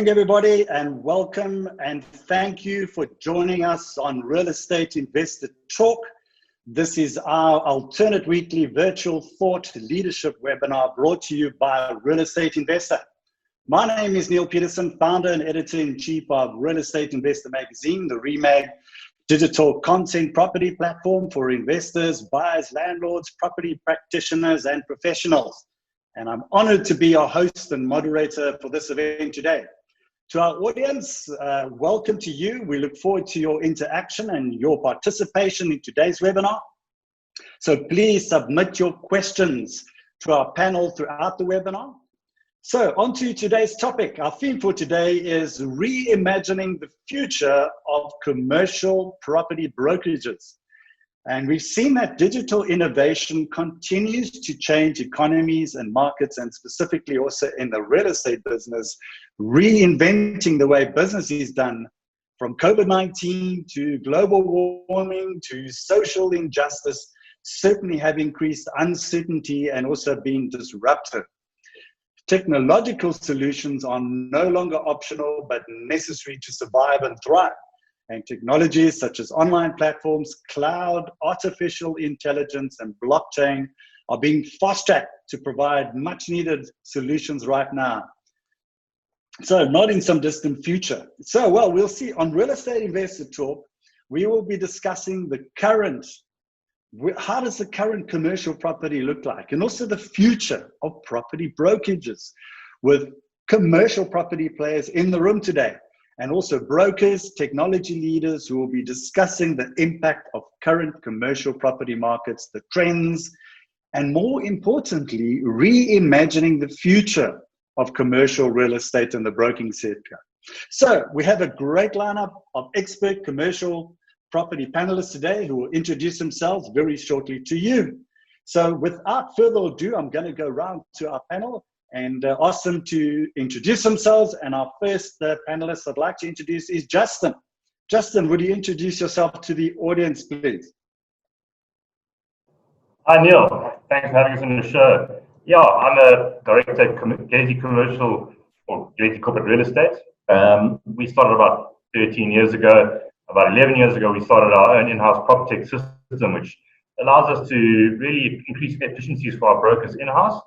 morning, everybody, and welcome and thank you for joining us on Real Estate Investor Talk. This is our alternate weekly virtual thought leadership webinar brought to you by Real Estate Investor. My name is Neil Peterson, founder and editor-in-chief of Real Estate Investor magazine, the REMAG digital content property platform for investors, buyers, landlords, property practitioners, and professionals. And I'm honored to be your host and moderator for this event today. To our audience, welcome to you. We look forward to your interaction and your participation in today's webinar. So please submit your questions to our panel throughout the webinar. So on to today's topic. Our theme for today is reimagining the future of commercial property brokerages. And we've seen that digital innovation continues to change economies and markets, and specifically also in the real estate business, reinventing the way business is done, from COVID-19 to global warming to social injustice, certainly have increased uncertainty and also been disruptive. Technological solutions are no longer optional, but necessary to survive and thrive. And technologies such as online platforms, cloud, artificial intelligence, and blockchain are being fast-tracked to provide much-needed solutions right now. So not in some distant future. So, well, we'll see. On Real Estate Investor Talk, we will be discussing how does the current commercial property look like, and also the future of property brokerages, with commercial property players in the room today, and also brokers, technology leaders who will be discussing the impact of current commercial property markets, the trends, and more importantly, reimagining the future of commercial real estate and the broking sector. So we have a great lineup of expert commercial property panelists today who will introduce themselves very shortly to you. So without further ado, I'm going to go round to our panel and ask them to introduce themselves. And our first panelist I'd like to introduce is Justin. Justin, would you introduce yourself to the audience, please? Hi, Neil. Thanks for having us on the show. Yeah, I'm a director at Gaiety Commercial or Gaiety Corporate Real Estate. We started about 13 years ago. About 11 years ago, we started our own in-house PropTech system, which allows us to really increase efficiencies for our brokers in-house.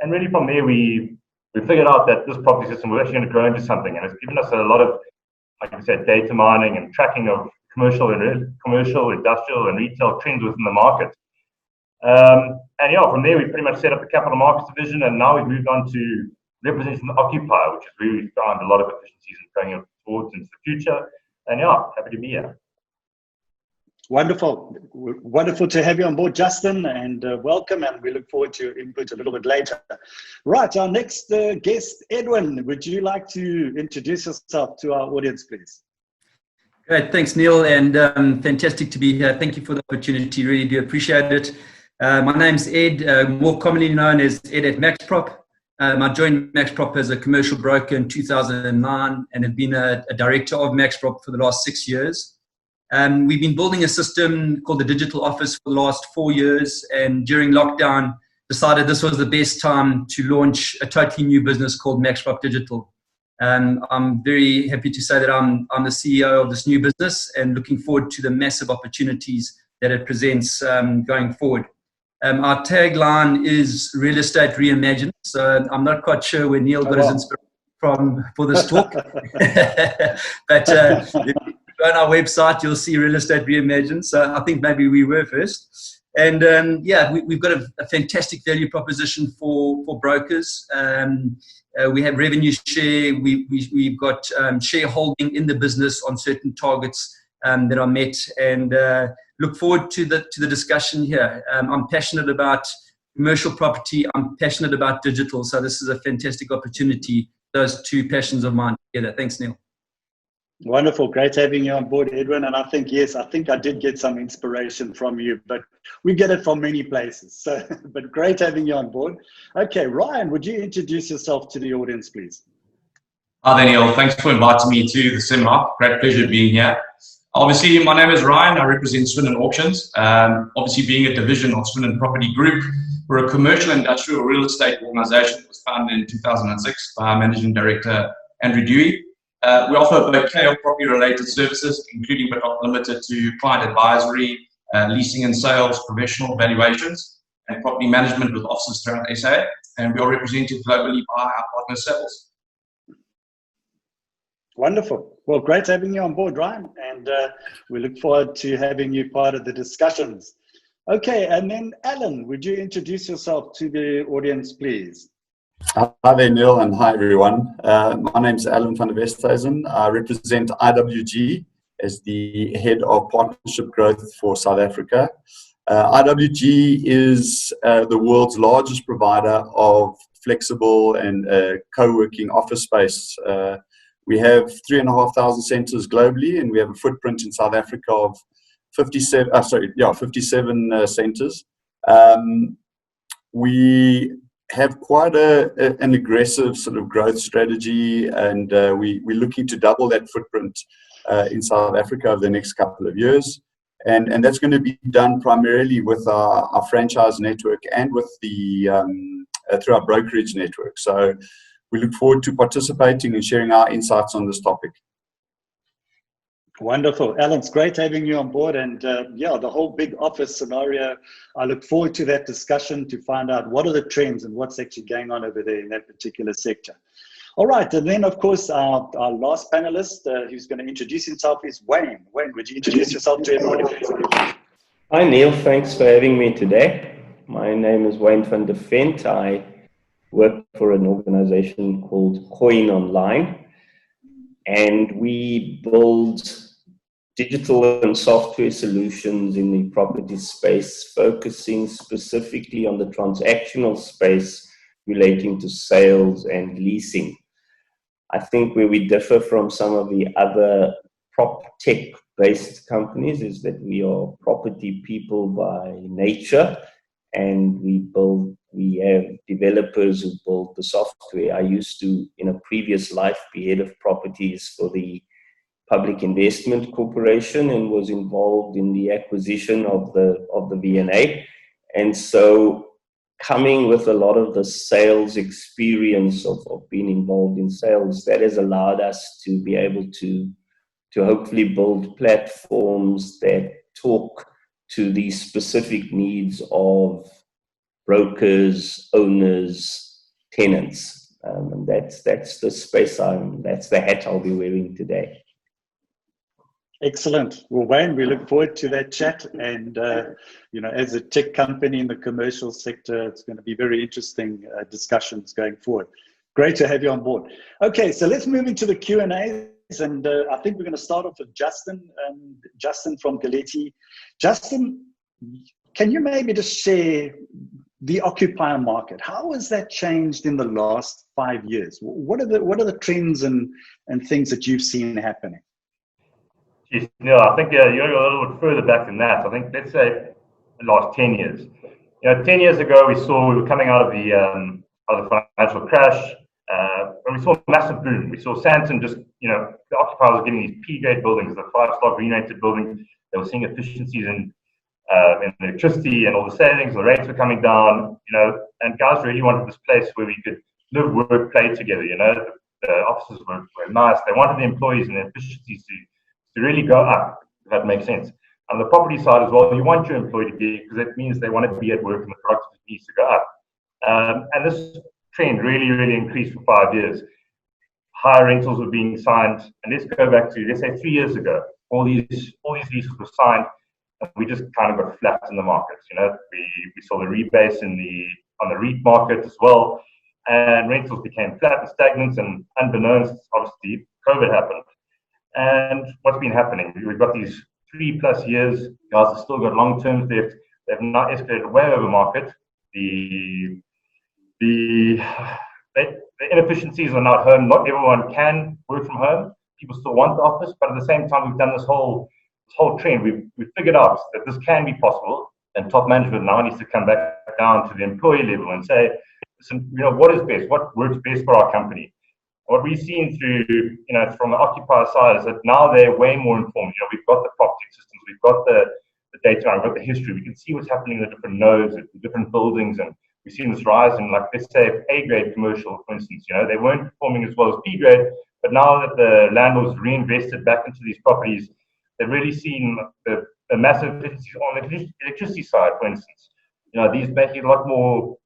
And really from there, we figured out that this property system was actually going to grow into something. And it's given us a lot of, like I said, data mining and tracking of commercial, industrial, and retail trends within the market. And yeah, from there, we pretty much set up the capital markets division. And now we've moved on to representing the occupier, which is where we found a lot of efficiencies and going forward into the future. And yeah, happy to be here. Wonderful. Wonderful to have you on board, Justin, and welcome. And we look forward to your input a little bit later. Right, our next guest, Edwin, would you like to introduce yourself to our audience, please? Great, thanks, Neil, and fantastic to be here. Thank you for the opportunity, really do appreciate it. My name's Ed, more commonly known as Ed at MaxProp. I joined MaxProp as a commercial broker in 2009 and have been a director of MaxProp for the last 6 years. We've been building a system called the Digital Office for the last 4 years, and during lockdown decided this was the best time to launch a totally new business called MaxProp Digital. I'm very happy to say that I'm the CEO of this new business and looking forward to the massive opportunities that it presents going forward. Our tagline is Real Estate Reimagined, so I'm not quite sure where Neil got his inspiration from for this talk. But if you go on our website, you'll see Real Estate Reimagined, so I think maybe we were first. And yeah, we've got a fantastic value proposition for brokers. We have revenue share, we've got shareholding in the business on certain targets that are met, and look forward to the discussion here. I'm passionate about commercial property, I'm passionate about digital, so this is a fantastic opportunity, those two passions of mine together. Thanks, Neil. Wonderful, great having you on board, Edwin. And I think, yes, I think I did get some inspiration from you, but we get it from many places. So, but great having you on board. Okay, Ryan, would you introduce yourself to the audience, please? Hi there, Neil. Thanks for inviting me to the seminar. Great pleasure being here. Obviously, my name is Ryan. I represent Swart Auctions. Obviously, being a division of Swart Property Group, we're a commercial industrial real estate organization that was founded in 2006 by our managing director, Andrew Dewey. We offer both KL property-related services, including but not limited to client advisory, leasing and sales, professional valuations, and property management with offices throughout SA. And we are represented globally by our partner Savills. Wonderful. Well, great having you on board, Ryan, and we look forward to having you part of the discussions. Okay, and then Alan, would you introduce yourself to the audience, please? Hi there, Neil, and hi, everyone. My name is Edwin van Westhuizen. I represent IWG as the Head of Partnership Growth for South Africa. IWG is the world's largest provider of flexible and co-working office space. We have 3,500 centres globally, and we have a footprint in South Africa of 57 centres. We have quite an aggressive sort of growth strategy, and we're looking to double that footprint in South Africa over the next couple of years. And that's going to be done primarily with our franchise network and with through our brokerage network. So we look forward to participating and sharing our insights on this topic. Wonderful. Alan, it's great having you on board. And the whole big office scenario, I look forward to that discussion to find out what are the trends and what's actually going on over there in that particular sector. All right. And then, of course, our last panelist who's going to introduce himself is Wayne. Wayne, would you introduce yourself to everybody? Hi, Neil. Thanks for having me today. My name is Wayne van der Vent. I work for an organization called Coin Online, and we build digital and software solutions in the property space, focusing specifically on the transactional space relating to sales and leasing. I think where we differ from some of the other PropTech based companies is that we are property people by nature, and we have developers who build the software. I used to, in a previous life, be head of properties for the Public Investment Corporation and was involved in the acquisition of the V&A. And so coming with a lot of the sales experience of being involved in sales, that has allowed us to be able to hopefully build platforms that talk to the specific needs of brokers, owners, tenants. And that's the space that's the hat I'll be wearing today. Excellent. Well, Wayne, we look forward to that chat. And, as a tech company in the commercial sector, it's going to be very interesting discussions going forward. Great to have you on board. Okay, so let's move into the Q&As. And I think we're going to start off with Justin. Justin from Galeti. Justin, can you maybe just share the occupier market? How has that changed in the last 5 years? What are the trends and things that you've seen happening? No, I think you're a little bit further back than that. I think, let's say, the last 10 years. 10 years ago, we were coming out of the financial crash, and we saw a massive boom. We saw Santon just, the occupiers were getting these P-grade buildings, the 5-star green-rated buildings. They were seeing efficiencies in electricity and all the savings. The rates were coming down, and guys really wanted this place where we could live, work, play together. The offices were nice. They wanted the employees and the efficiencies to really go up, if that makes sense. On the property side as well, you want your employee to be, because it means they want to be at work and the productivity needs to go up. And this trend really, really increased for 5 years. Higher rentals were being signed, and let's go back to, let's say, 3 years ago. All these leases were signed, and we just kind of got flat in the markets. We saw the rebase on the REIT market as well, and rentals became flat and stagnant, and unbeknownst, obviously, COVID happened. And what's been happening? We've got these 3+ years. Guys have still got long terms left. They've not escalated way over market. The inefficiencies are not home. Not everyone can work from home. People still want the office, but at the same time, we've done this whole trend. We've figured out that this can be possible, and top management now needs to come back down to the employee level and say, listen, what is best? What works best for our company? What we've seen through, from the occupier side is that now they're way more informed. We've got the PropTech systems, we've got the data, we've got the history. We can see what's happening in the different nodes, the different buildings, and we've seen this rise in, like, let's say, A-grade commercial, for instance. They weren't performing as well as B-grade, But now that the landlords reinvested back into these properties, they've really seen a massive efficiency on the electricity side, for instance. These make it a lot more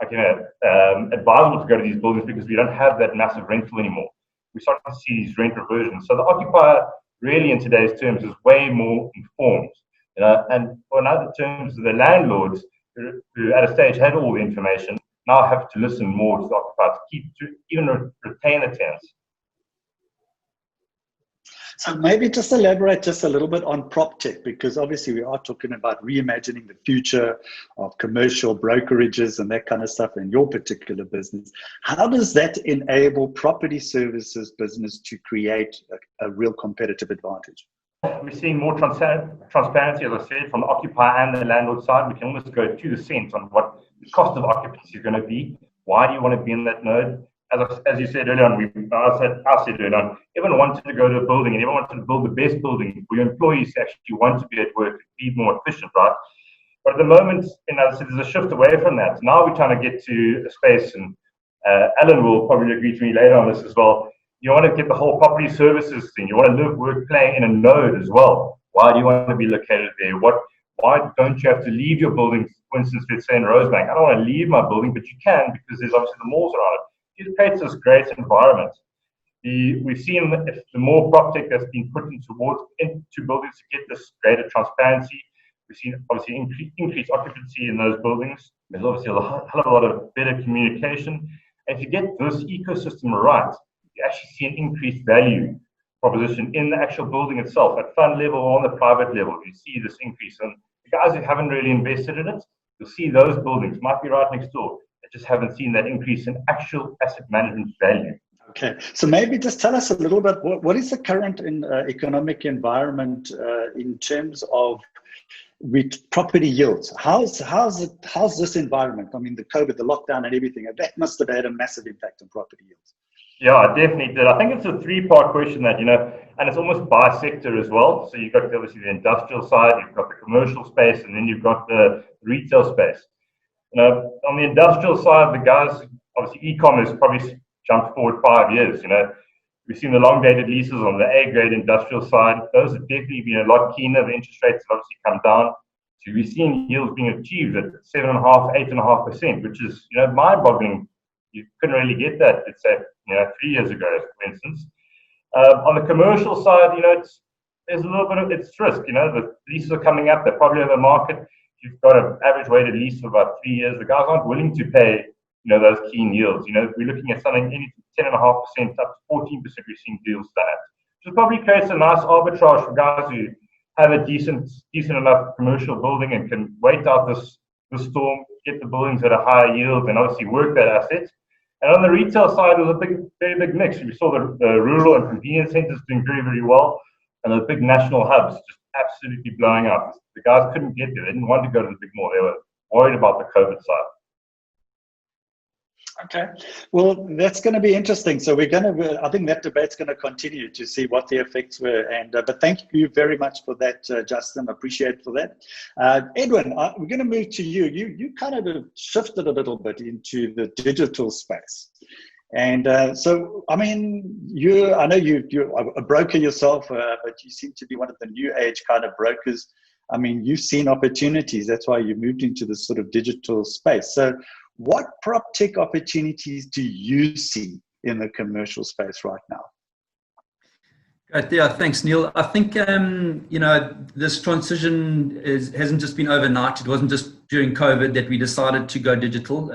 advisable to go to these buildings because we don't have that massive rental anymore. We start to see these rent reversions. So the occupier really in today's terms is way more informed. And in other terms, the landlords who at a stage had all the information now have to listen more to the occupiers to even retain the tenants. So maybe just elaborate just a little bit on PropTech, because obviously we are talking about reimagining the future of commercial brokerages and that kind of stuff in your particular business. How does that enable property services business to create a real competitive advantage? We're seeing more transparency, as I said, from the occupier and the landlord side. We can almost go to the cent on what the cost of occupancy is going to be. Why do you want to be in that node? As you said earlier on, I said earlier on, everyone wanted to go to a building and everyone wanted to build the best building for your employees to actually want to be at work, be more efficient, right? But at the moment, as I said, there's a shift away from that. Now we're trying to get to a space, and Alan will probably agree to me later on this as well. You want to get the whole property services thing. You want to live, work, play in a node as well. Why do you want to be located there? Why don't you have to leave your building? For instance, let's say in Rosebank, I don't want to leave my building, but you can because there's obviously the malls around it. It creates this great environment. We've seen the more PropTech that's been put into buildings to get this greater transparency. We've seen obviously increased occupancy in those buildings. There's obviously a hell of a lot of better communication. And if you get this ecosystem right, you actually see an increased value proposition in the actual building itself, at fund level or on the private level. You see this increase. And the guys who haven't really invested in it, you'll see those buildings might be right next door. They just haven't seen that increase in actual asset management value. Okay, so maybe just tell us a little bit, what is the current economic environment in terms of with property yields? How's this environment? I mean, the COVID, the lockdown and everything, that must have had a massive impact on property yields. Yeah, it definitely did. I think it's a three-part question that, and it's almost by sector as well. So you've got obviously the industrial side, you've got the commercial space, and then you've got the retail space. On the industrial side, the guys, obviously e-commerce probably jumped forward 5 years. We've seen the long-dated leases on the A-grade industrial side. Those have definitely been a lot keener. The interest rates have obviously come down. So we've seen yields being achieved at 7.5%, 8.5%, which is, mind-boggling. You couldn't really get that, let's say, 3 years ago, for instance. On the commercial side, there's a little bit of it's risk. The leases are coming up. They're probably in the market. You've got an average weighted lease of about 3 years. The guys aren't willing to pay, those keen yields. We're looking at something anything 10.5% up to 14%. We're seeing deals done at, which probably creates a nice arbitrage for guys who have a decent enough commercial building and can wait out this storm, get the buildings at a higher yield, and obviously work that asset. And on the retail side, it was a very big mix. We saw the rural and convenience centers doing very, very well, and the big national hubs just absolutely blowing up. The guys couldn't get there. They didn't want to go to the big mall. They were worried about the COVID side. Okay, well, that's going to be interesting. So I think that debate's going to continue to see what the effects were. And but thank you very much for that, Justin. Appreciate for that. Edwin, we're going to move to you. You kind of shifted a little bit into the digital space. And so, I mean, I know you're a broker yourself, but you seem to be one of the new age kind of brokers. I mean, you've seen opportunities. That's why you moved into this sort of digital space. So what PropTech opportunities do you see in the commercial space right now? Great, yeah, thanks, Neil. I think, this transition hasn't just been overnight. It wasn't just during COVID that we decided to go digital.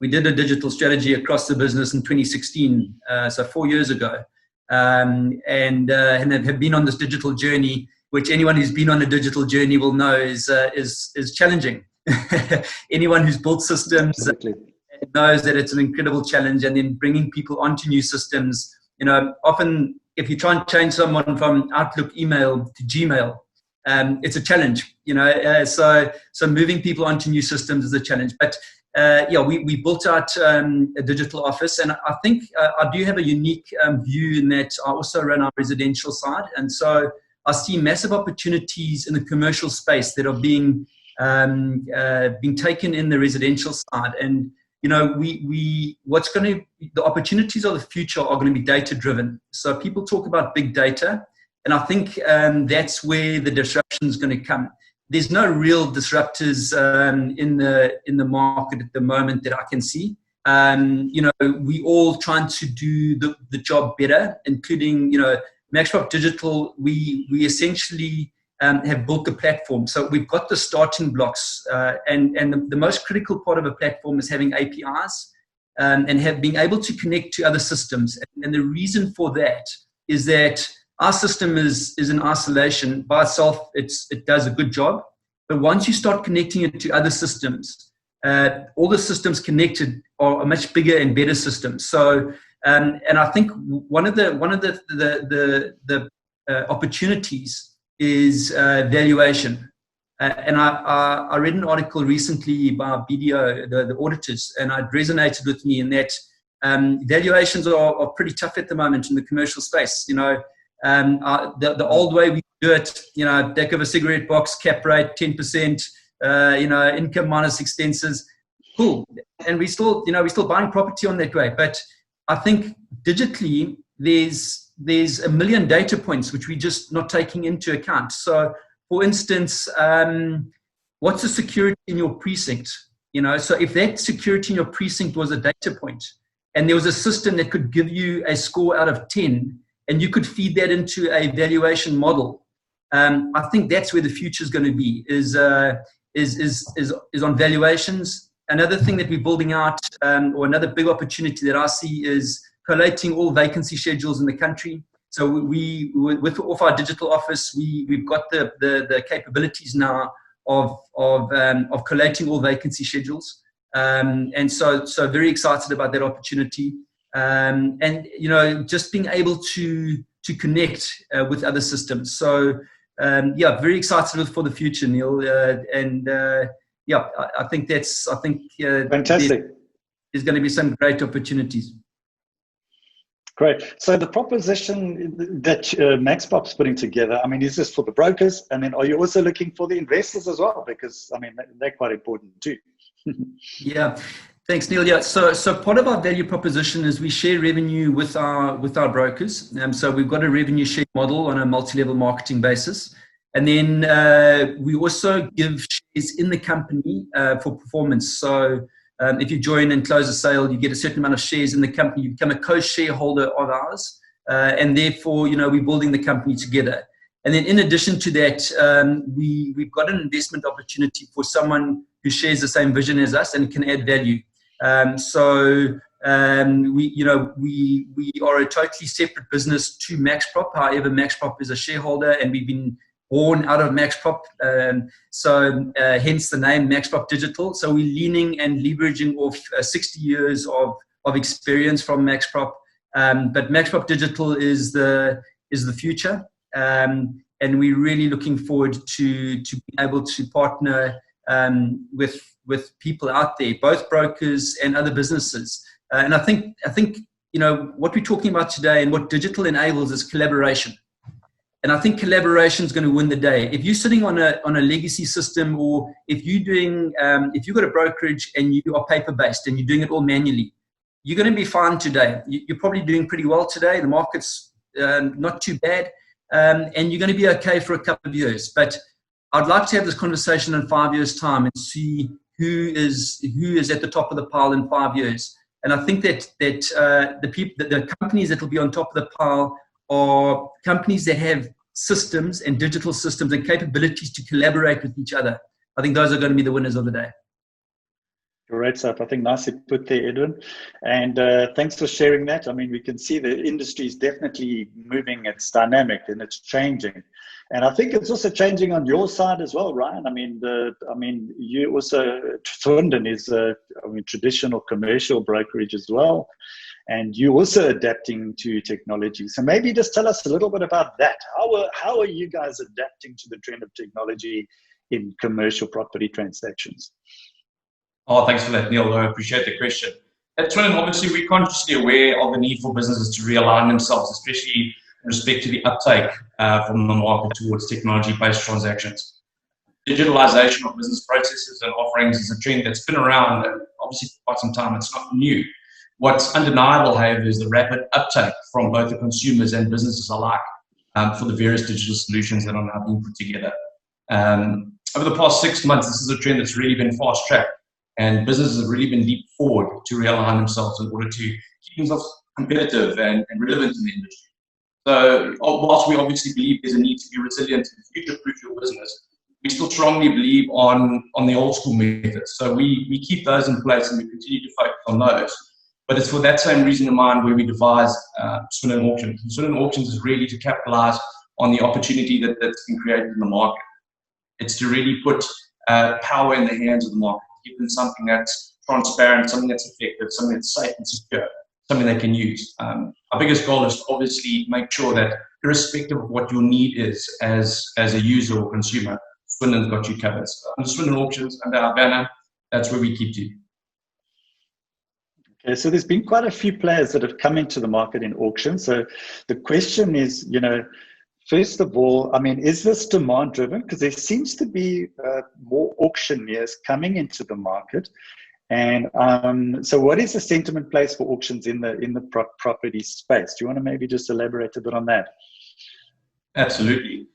We did a digital strategy across the business in 2016, so 4 years ago, and have been on this digital journey, which anyone who's been on a digital journey will know is challenging. Anyone who's built systems knows that it's an incredible challenge, and then bringing people onto new systems. Often if you try and change someone from Outlook email to Gmail, it's a challenge. So moving people onto new systems is a challenge. But we built out a digital office, and I think I do have a unique view in that I also run our residential side, and so I see massive opportunities in the commercial space that are being taken in the residential side. And the opportunities of the future are going to be data driven. So people talk about big data, and I think that's where the disruption is going to come. There's no real disruptors in the market at the moment that I can see. We all trying to do the job better, including, MaxProp Digital. We essentially have built the platform. So we've got the starting blocks, and the most critical part of a platform is having APIs and being able to connect to other systems. And the reason for that is that our system is in isolation. By itself, it does a good job. But once you start connecting it to other systems, all the systems connected are a much bigger and better system. So, and I think one of the opportunities is valuation. And I read an article recently by BDO, the auditors, and it resonated with me in that valuations are pretty tough at the moment in the commercial space. The old way we do it, back of a cigarette box, cap rate 10%, income minus expenses, cool. And we're still buying property on that way. But I think digitally, there's a million data points which we're just not taking into account. So, for instance, what's the security in your precinct? So if that security in your precinct was a data point, and there was a system that could give you a score out of 10, and you could feed that into a valuation model, I think that's where the future is going to be. Is on valuations. Another thing that we're building out, or another big opportunity that I see, is collating all vacancy schedules in the country. So we with our digital office, we've got the capabilities now of collating all vacancy schedules, and so very excited about that opportunity, and just being able to connect with other systems. So very excited for the future, Neil, I think fantastic. There's going to be some great opportunities. Great. So the proposition that MaxProp's putting together, is this for the brokers? And then are you also looking for the investors as well? Because, they're quite important too. Yeah. Thanks, Neil. Yeah. So part of our value proposition is we share revenue with our brokers. So we've got a revenue share model on a multi-level marketing basis. And then we also give shares in the company for performance. So if you join and close a sale, you get a certain amount of shares in the company. You become a co-shareholder of ours. And therefore, we're building the company together. And then in addition to that, we've got an investment opportunity for someone who shares the same vision as us and can add value. We are a totally separate business to MaxProp. However, MaxProp is a shareholder, and we've been born out of MaxProp, hence the name MaxProp Digital. So we're leaning and leveraging off 60 years of experience from MaxProp, but MaxProp Digital is the future, and we're really looking forward to being able to partner with people out there, both brokers and other businesses. And I think what we're talking about today and what digital enables is collaboration. And I think collaboration is going to win the day. If you're sitting on a legacy system, or if you've got a brokerage and you are paper-based and you're doing it all manually, you're going to be fine today. You're probably doing pretty well today. The market's not too bad, and you're going to be okay for a couple of years. But I'd like to have this conversation in 5 years' time and see who is at the top of the pile in 5 years. And I think that the companies that will be on top of the pile are companies that have systems and digital systems and capabilities to collaborate with each other. I think those are going to be the winners of the day. Great stuff. I think nicely put there, Edwin. And thanks for sharing that. We can see the industry is definitely moving. It's dynamic and it's changing. And I think it's also changing on your side as well, Ryan. You also, Thunden is traditional commercial brokerage as well. And you're also adapting to technology. So maybe just tell us a little bit about that. How are you guys adapting to the trend of technology in commercial property transactions? Oh, thanks for that, Neil. I appreciate the question. At Thunden, obviously, we're consciously aware of the need for businesses to realign themselves, especially in respect to the uptake from the market towards technology-based transactions. Digitalization of business processes and offerings is a trend that's been around and obviously for quite some time. It's not new. What's undeniable, however, is the rapid uptake from both the consumers and businesses alike for the various digital solutions that are now being put together. Over the past 6 months, this is a trend that's really been fast-tracked, and businesses have really been leaped forward to realign themselves in order to keep themselves competitive and relevant in the industry. So whilst we obviously believe there's a need to be resilient and future-proof your business, we still strongly believe on the old school methods. So we keep those in place and we continue to focus on those. But it's for that same reason in mind where we devise Swindon Auctions. And Swindon Auctions is really to capitalize on the opportunity that's been created in the market. It's to really put power in the hands of the market, give them something that's transparent, something that's effective, something that's safe and secure, something they can use. Our biggest goal is to obviously make sure that irrespective of what your need is as a user or consumer, Swindon's got you covered. So under Swindon Auctions, under our banner, that's where we keep you. Okay, so there's been quite a few players that have come into the market in auction. So the question is, first of all, I mean, is this demand driven? Because there seems to be more auctioneers coming into the market. And so what is the sentiment place for auctions in the property space? Do you want to maybe just elaborate a bit on that? Absolutely.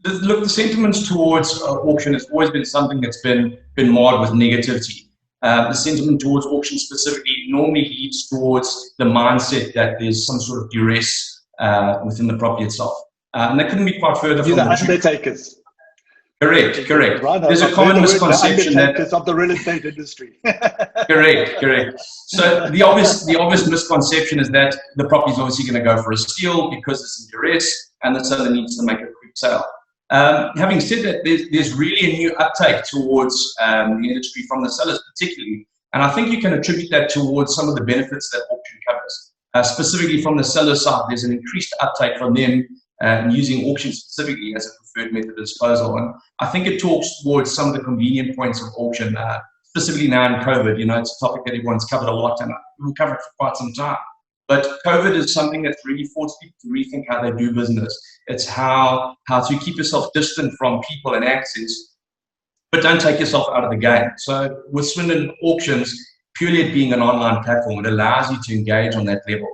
Look, the sentiments towards auction has always been something that's been marred with negativity. The sentiment towards auction specifically normally leads towards the mindset that there's some sort of duress within the property itself. And that couldn't be quite further from the undertakers. Correct. Right, there's a common misconception that of the real estate industry. Correct. So the obvious misconception is that the property is obviously going to go for a steal because it's in duress, and the seller needs to make a quick sale. Having said that, there's really a new uptake towards the industry from the sellers particularly, and I think you can attribute that towards some of the benefits that auction covers. Specifically from the seller side, there's an increased uptake from them using auction specifically as a preferred method of disposal, and I think it talks towards some of the convenient points of auction, specifically now in COVID. It's a topic that everyone's covered a lot, and we'll cover it for quite some time. But COVID is something that's really forced people to rethink how they do business. It's how to keep yourself distant from people and access, but don't take yourself out of the game. So with Swindon Auctions, purely it being an online platform, it allows you to engage on that level.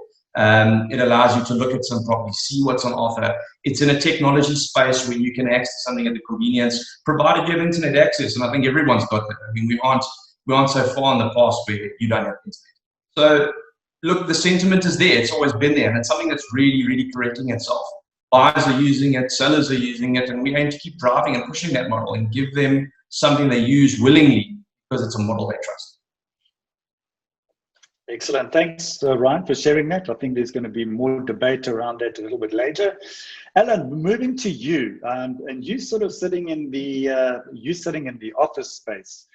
It allows you to look at some property, see what's on offer. It's in a technology space where you can access something at the convenience, provided you have internet access. And I think everyone's got that. I mean, we aren't so far in the past where you don't have internet. So look, the sentiment is there. It's always been there, and it's something that's really, really correcting itself. Buyers are using it, sellers are using it, and we aim to keep driving and pushing that model and give them something they use willingly because it's a model they trust. Excellent. Thanks, Ryan, for sharing that. I think there's going to be more debate around that a little bit later. Alan, moving to you, and you sort of sitting in the office space.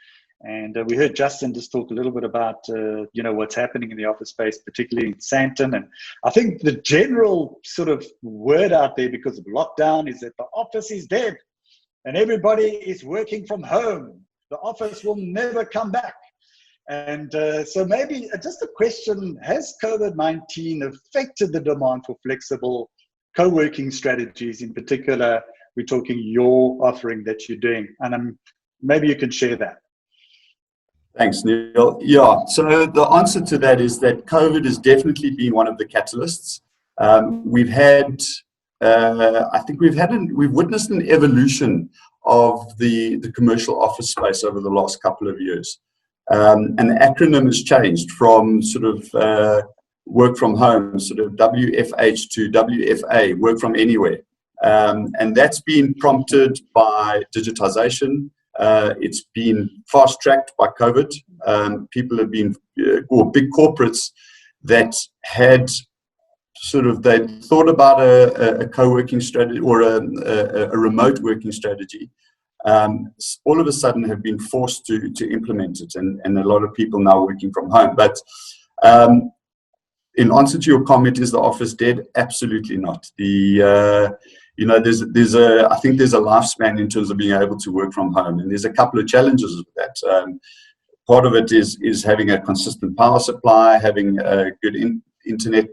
And we heard Justin just talk a little bit about, what's happening in the office space, particularly in Sandton. And I think the general sort of word out there because of lockdown is that the office is dead and everybody is working from home. The office will never come back. And so maybe just a question, has COVID-19 affected the demand for flexible co-working strategies? In particular, we're talking your offering that you're doing. And maybe you can share that. Thanks, Neil. Yeah, so the answer to that is that COVID has definitely been one of the catalysts. We've witnessed an evolution of the commercial office space over the last couple of years. And the acronym has changed from sort of work from home, sort of WFH to WFA, work from anywhere. And that's been prompted by digitization. It's been fast-tracked by COVID. People have been, or big corporates that had they thought about a co-working strategy or a remote working strategy, all of a sudden have been forced to implement it, and a lot of people now working from home. But in answer to your comment, is the office dead? Absolutely not. I think there's a lifespan in terms of being able to work from home, and there's a couple of challenges with that. Part of it is having a consistent power supply, having a good internet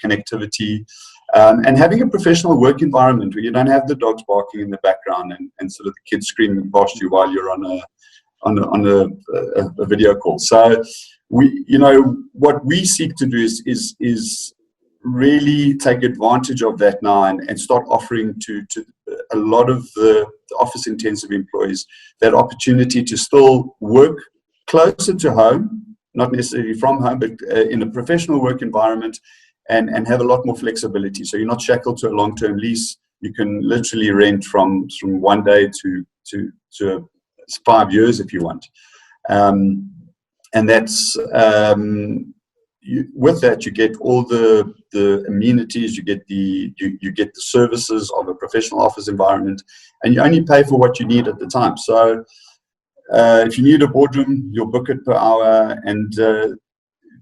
connectivity, and having a professional work environment where you don't have the dogs barking in the background and sort of the kids screaming past you while you're on a video call. So what we seek to do is really take advantage of that now and start offering to a lot of the office intensive employees that opportunity to still work closer to home, not necessarily from home, but in a professional work environment, and have a lot more flexibility. So you're not shackled to a long-term lease. You can literally rent from 1 day to 5 years if you want. And that's with that you get all the amenities, you get the services of a professional office environment, and you only pay for what you need at the time. So if you need a boardroom, you'll book it per hour, and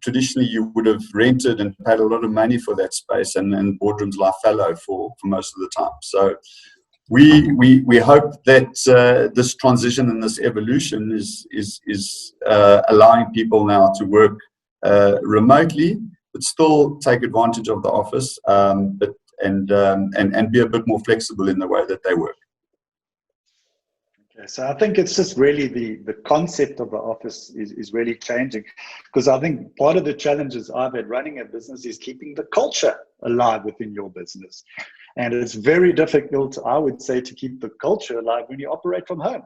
traditionally you would have rented and paid a lot of money for that space, and boardrooms lie fallow for most of the time. So we hope that this transition and this evolution is allowing people now to work remotely, but still take advantage of the office, and be a bit more flexible in the way that they work. Okay, so I think it's just really the concept of the office is really changing, because I think part of the challenges I've had running a business is keeping the culture alive within your business. And it's very difficult, I would say, to keep the culture alive when you operate from home.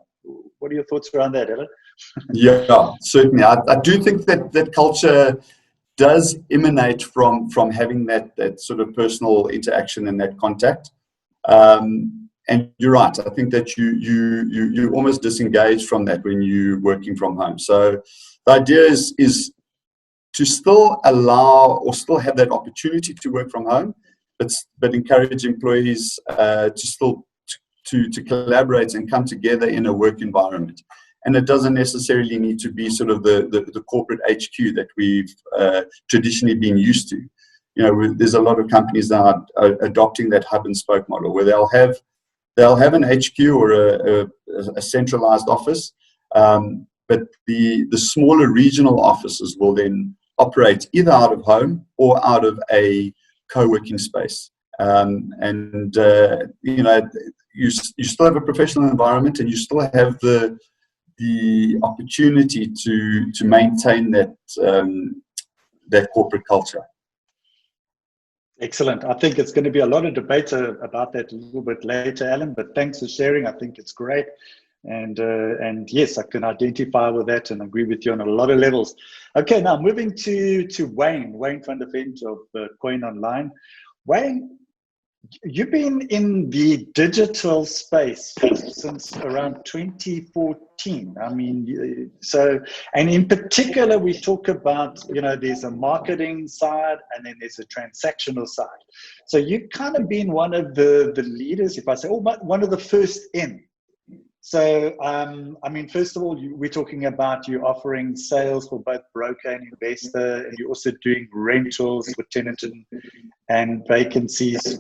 What are your thoughts around that, Ellen? Yeah, certainly. I do think that culture does emanate from having that sort of personal interaction and that contact. And you're right. I think that you almost disengage from that when you're working from home. So the idea is to still allow or still have that opportunity to work from home, but encourage employees to still to collaborate and come together in a work environment. And it doesn't necessarily need to be sort of the corporate HQ that we've traditionally been used to. There's a lot of companies that are adopting that hub and spoke model, where they'll have an HQ or a centralized office, but the smaller regional offices will then operate either out of home or out of a co-working space. You still have a professional environment, and you still have the opportunity to maintain that corporate culture. Excellent. I think it's going to be a lot of debate about that a little bit later, Alan, but thanks for sharing. I think it's great. And yes, I can identify with that and agree with you on a lot of levels. Okay, now moving to Wayne van der Vent of Coin Online. Wayne, you've been in the digital space since around 2014. I mean, and in particular, we talk about, there's a marketing side and then there's a transactional side. So you've kind of been one of the leaders, if I say, one of the first in. So, first of all, we're talking about you offering sales for both broker and investor, and you're also doing rentals for tenant vacancies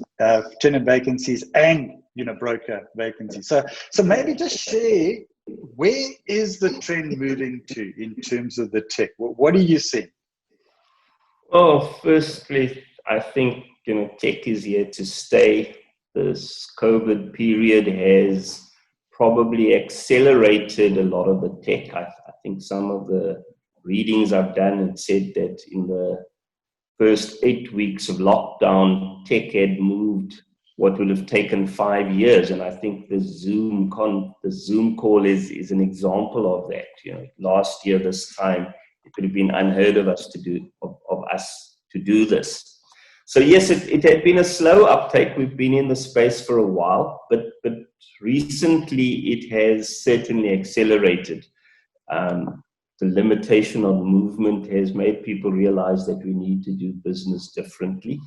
and, broker vacancies. So maybe just share, where is the trend moving to in terms of the tech? What do you see? Well, firstly, I think, tech is here to stay. This COVID period has probably accelerated a lot of the tech. I think some of the readings I've done had said that in the first 8 weeks of lockdown, tech had moved what would have taken 5 years. And I think the Zoom call is an example of that. Last year, this time, it could have been unheard of us to do this. So yes, it had been a slow uptake. We've been in the space for a while, but recently it has certainly accelerated. The limitation of movement has made people realize that we need to do business differently.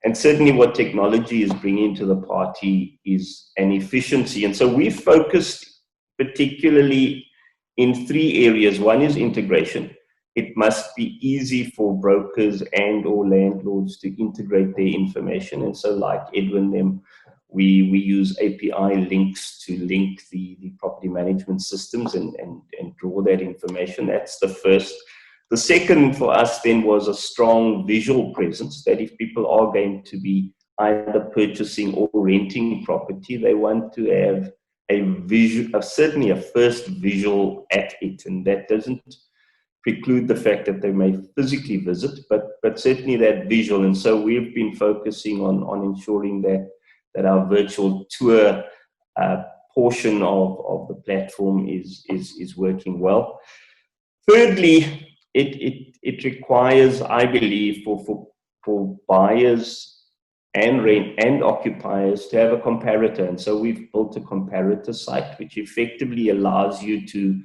And certainly what technology is bringing to the party is an efficiency. And so we've focused particularly in 3 areas. One is integration. It must be easy for brokers and or landlords to integrate their information. And so like Edwin, we use API links to link the property management systems and draw that information. That's the first. The second for us then was a strong visual presence, that if people are going to be either purchasing or renting property, they want to have certainly a first visual at it, and that doesn't preclude the fact that they may physically visit, but certainly that visual. And so we've been focusing on ensuring that our virtual tour portion of the platform is working well. Thirdly, it requires, I believe, for buyers and occupiers to have a comparator. And so we've built a comparator site, which effectively allows you to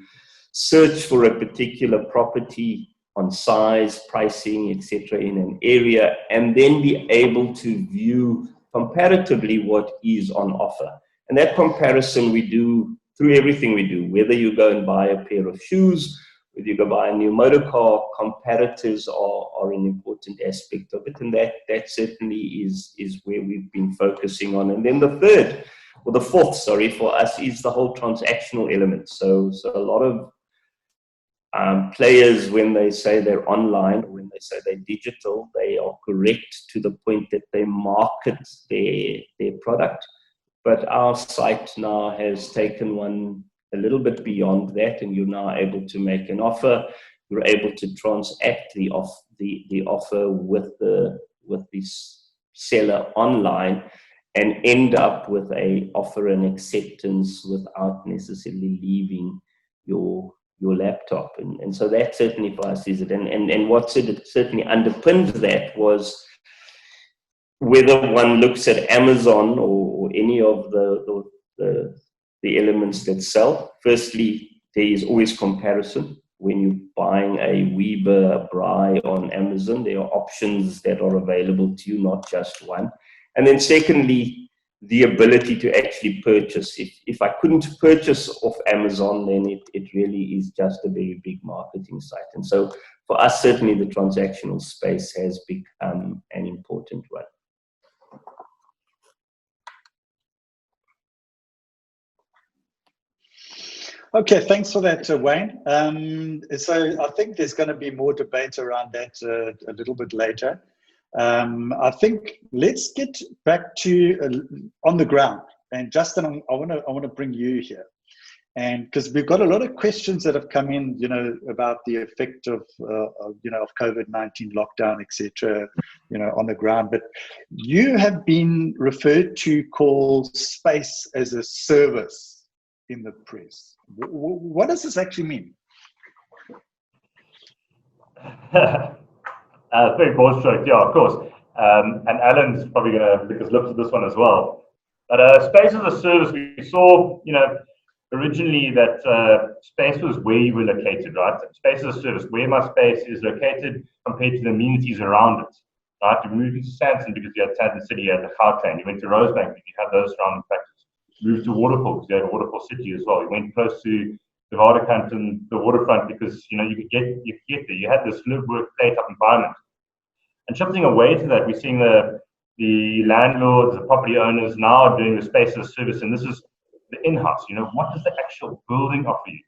search for a particular property on size, pricing, etc. in an area, and then be able to view comparatively what is on offer. And that comparison we do through everything we do, whether you go and buy a pair of shoes, whether you go buy a new motor car, comparators are an important aspect of it. And that certainly is where we've been focusing on. And then the fourth, for us is the whole transactional element. So a lot of players, when they say they're online, or when they say they're digital, they are correct to the point that they market their product. But our site now has taken one a little bit beyond that, and you're now able to make an offer. You're able to transact the offer with the seller online, and end up with a offer and acceptance without necessarily leaving your laptop. And so that certainly for us is it. And what certainly underpinned that was, whether one looks at Amazon or any of the elements that sell, firstly, there is always comparison. When you're buying a Weber, a Braai on Amazon, there are options that are available to you, not just one. And then secondly, the ability to actually purchase. If I couldn't purchase off Amazon, then it really is just a very big marketing site. And so for us, certainly the transactional space has become an important one. Okay, thanks for that, Wayne. So I think there's going to be more debate around that a little bit later. I think let's get back to on the ground. And Justin, I want to bring you here, and because we've got a lot of questions that have come in, about the effect of COVID-19 lockdown, etc., on the ground. But you have been referred to call space as a service in the press. What does this actually mean? Very broad stroke, yeah, of course. And Alan's probably going to take a look at this one as well. But space as a service, we saw, originally that space was where you were located, right? Space as a service, where my space is located compared to the amenities around it, right? You moved into Sandton because you had Sandton City, you had the Gauteng. You went to Rosebank because you had those surrounding factors. Moved to Waterfall because you had Waterfall City as well. You went close to the Waterkant and the waterfront because you could get there. You had this live, work, play type environment. And shifting away to that, we're seeing the landlords, the property owners now doing the space as a service, and this is the in-house. What does the actual building offer you?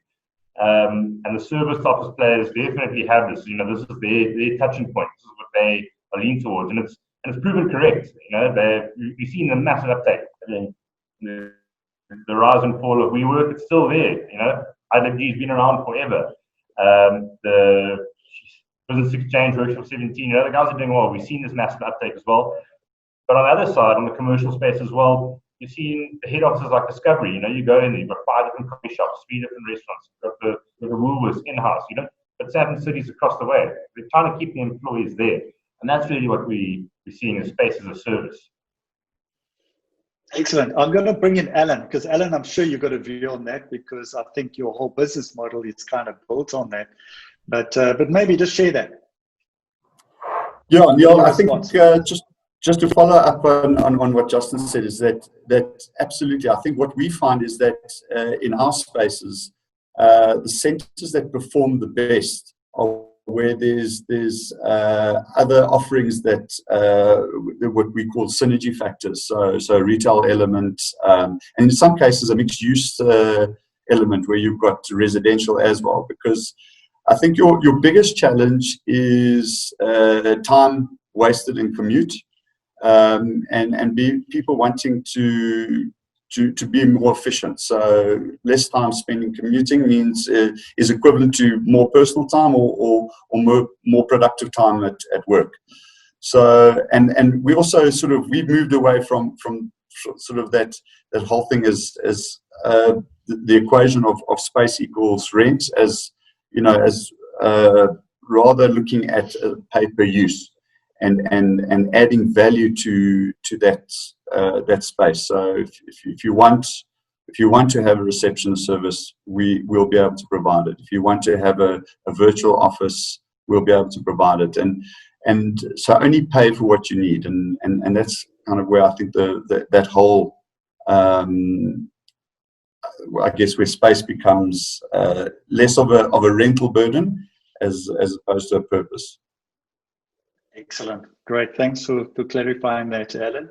And the service office players definitely have this. This is their touching point. This is what they are leaning towards, and it's proven correct. We've seen a massive uptake. The rise and fall of WeWork, it's still there. IWG's been around forever. The Business Exchange, Workshop 17, the guys are doing well. We've seen this massive uptake as well. But on the other side, on the commercial space as well, you've seen the head offices like Discovery. You go in there, you've got 5 different coffee shops, 3 different restaurants, you've got the Woolworths in-house, but Sandton City's across the way. They're trying to keep the employees there. And that's really what we're seeing as space as a service. Excellent. I'm going to bring in Alan, because Alan, I'm sure you've got a view on that, because I think your whole business model is kind of built on that. But maybe just share that. Yeah, Neil, I think just to follow up on what Justin said is that absolutely, I think what we find is that in our spaces, the centers that perform the best are where there's other offerings that what we call synergy factors, so retail element, and in some cases a mixed use element where you've got residential as well, because I think your biggest challenge is time wasted in commute, and people wanting to to be more efficient. So less time spent in commuting means is equivalent to more personal time or more productive time at work. So and we also we've moved away from sort of that whole thing as the equation of space equals rent, as rather looking at pay per use and adding value to that space. So if you want to have a reception service, we will be able to provide it. If you want to have a virtual office, we'll be able to provide it. And so only pay for what you need, and that's kind of where I think that whole I guess where space becomes less of a rental burden as opposed to a purpose. Excellent. Great. Thanks for clarifying that, Alan.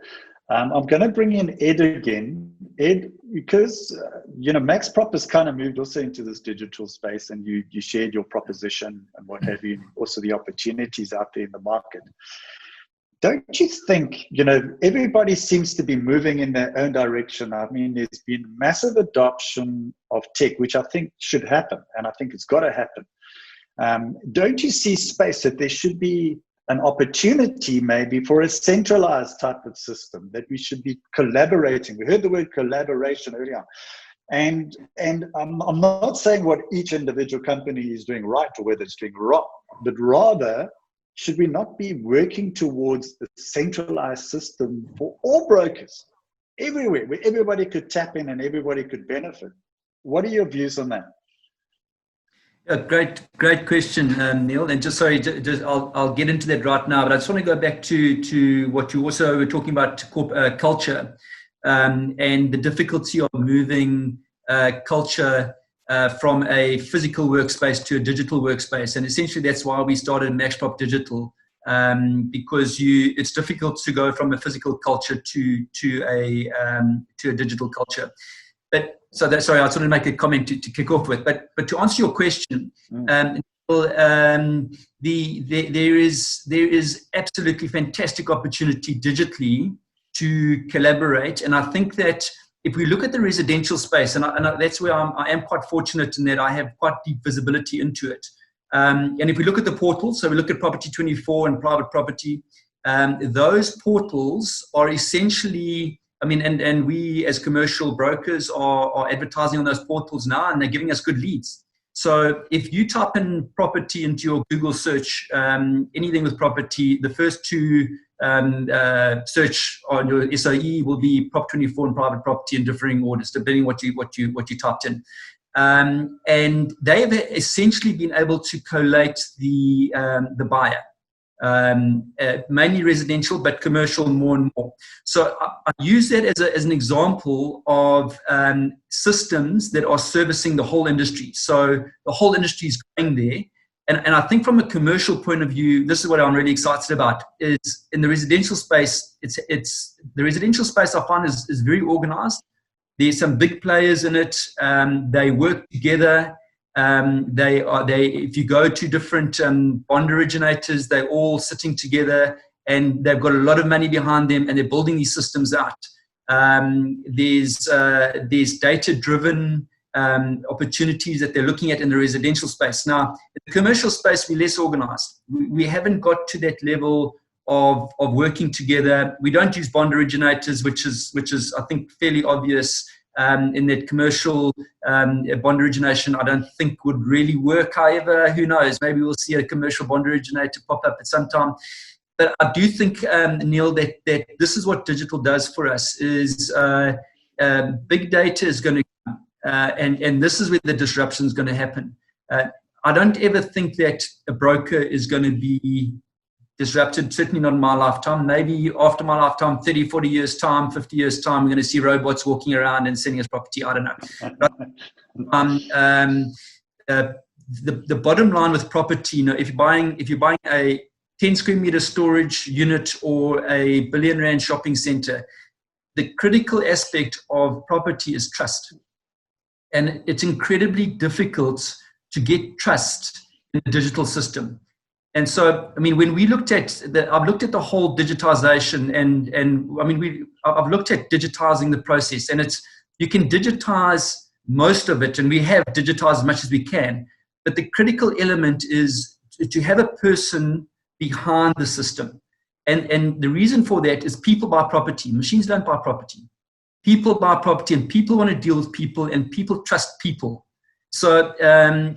I'm going to bring in Ed again. Ed, because, MaxProp has kind of moved also into this digital space, and you shared your proposition and what have you, and also the opportunities out there in the market. Don't you think, everybody seems to be moving in their own direction? I mean, there's been massive adoption of tech, which I think should happen, and I think it's got to happen. Don't you see space that there should be an opportunity maybe for a centralized type of system, that we should be collaborating? We heard the word collaboration earlier. And I'm not saying what each individual company is doing right or whether it's doing wrong, but rather, should we not be working towards a centralized system for all brokers everywhere, where everybody could tap in and everybody could benefit? What are your views on that? Yeah, great question, Neil. And I'll get into that right now. But I just want to go back to what you also were talking about, culture, and the difficulty of moving culture from a physical workspace to a digital workspace. And essentially, that's why we started MaxProp Digital, because it's difficult to go from a physical culture to a digital culture. But sorry, I just want to make a comment to kick off with. But to answer your question, there is absolutely fantastic opportunity digitally to collaborate. And I think that if we look at the residential space, and that's where I am quite fortunate in that I have quite deep visibility into it. And if we look at the portals, so we look at Property 24 and private property, those portals are essentially, and we as commercial brokers are advertising on those portals now, and they're giving us good leads. So if you type in property into your Google search, anything with property, the first two search on your SOE will be Prop 24 and private property in differing orders, depending what you typed in. And they have essentially been able to collate the buyer. Mainly residential, but commercial more and more. So I use that as an example of systems that are servicing the whole industry. So the whole industry is going there. And I think from a commercial point of view, this is what I'm really excited about, is in the residential space, it's the residential space I find is very organized. There's some big players in it. They work together. If you go to different bond originators, they're all sitting together and they've got a lot of money behind them and they're building these systems out. There's data-driven opportunities that they're looking at in the residential space. Now, in the commercial space, we're less organized. We haven't got to that level of working together. We don't use bond originators, which is I think fairly obvious. In that commercial bond origination, I don't think would really work. However, who knows? Maybe we'll see a commercial bond originator pop up at some time. But I do think, Neil, that this is what digital does for us. Is big data is going to come, and this is where the disruption is going to happen. I don't ever think that a broker is going to be disrupted, certainly not in my lifetime. Maybe after my lifetime, 30, 40 years time, 50 years time, we're going to see robots walking around and selling us property. I don't know. The bottom line with property, if you're buying a 10 square meter storage unit or a R1 billion shopping center, the critical aspect of property is trust. And it's incredibly difficult to get trust in the digital system. And so, I mean, when we looked at I've looked at the whole digitization, and I mean, I've looked at digitizing the process, and you can digitize most of it, and we have digitized as much as we can. But the critical element is to have a person behind the system. And the reason for that is people buy property. Machines don't buy property. People buy property, and people want to deal with people, and people trust people. So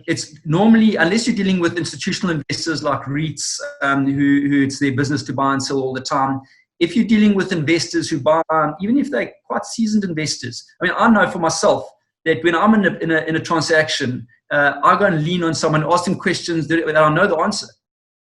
it's normally, unless you're dealing with institutional investors like REITs, who it's their business to buy and sell all the time. If you're dealing with investors who buy, even if they're quite seasoned investors, I mean, I know for myself that when I'm in a transaction, I go and lean on someone, ask them questions that I know the answer,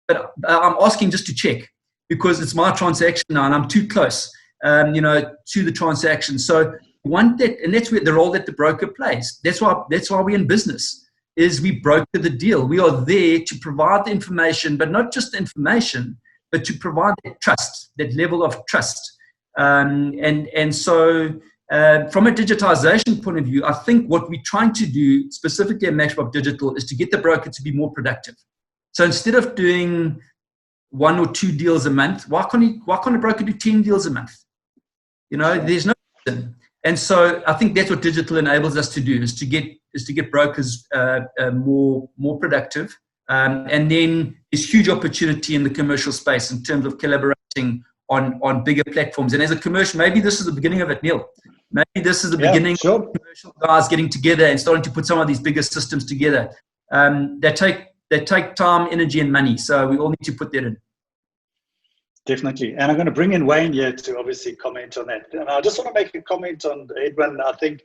but I'm asking just to check, because it's my transaction now, and I'm too close, to the transaction. So want that, and that's where the role that the broker plays. That's why we're in business, is we broker the deal. We are there to provide the information, but not just the information, but to provide that trust, that level of trust. And so from a digitization point of view, I think what we're trying to do specifically at MaxProp Digital is to get the broker to be more productive. So instead of doing 1 or 2 deals a month, why can't a broker do 10 deals a month? There's no reason. And so I think that's what digital enables us to do, is to get brokers more productive. And then there's huge opportunity in the commercial space in terms of collaborating on bigger platforms. And as a commercial, maybe this is the beginning of it, Neil. Maybe this is the beginning of commercial guys getting together and starting to put some of these bigger systems together. They take time, energy, and money. So we all need to put that in. Definitely. And I'm going to bring in Wayne here to obviously comment on that. And I just want to make a comment on Edwin. I think,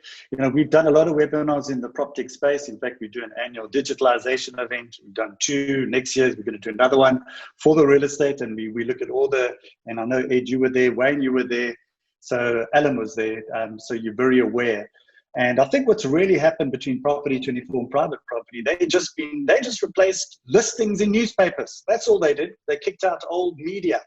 we've done a lot of webinars in the PropTech space. In fact, we do an annual digitalization event. We've done 2. Next year, we're going to do another one for the real estate. And we look at all and I know, Ed, you were there, Wayne, you were there. So Alan was there. So you're very aware. And I think what's really happened between Property 24 and private property, they just replaced listings in newspapers. That's all they did. They kicked out old media.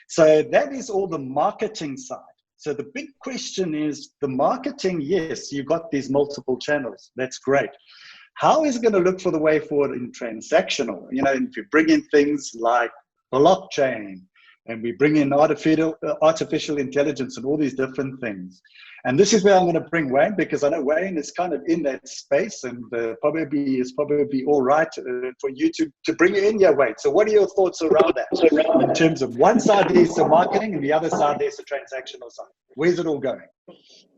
So that is all the marketing side. So the big question is the marketing. Yes, you've got these multiple channels. That's great. How is it going to look for the way forward in transactional? If you bring in things like blockchain, and we bring in artificial intelligence and all these different things. And this is where I'm going to bring Wayne, because I know Wayne is kind of in that space, and probably all right for you to bring it in here, Wayne. So what are your thoughts around that in terms of one side there's the marketing and the other side there's the transactional side? Where's it all going?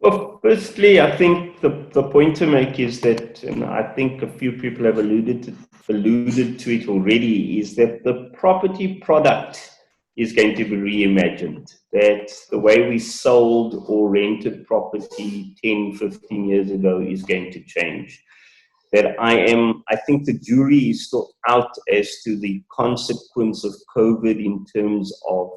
Well, firstly, I think the point to make is that, and I think a few people have alluded to it already, is that the property product is going to be reimagined. That the way we sold or rented property 10, 15 years ago is going to change. That I think the jury is still out as to the consequence of COVID in terms of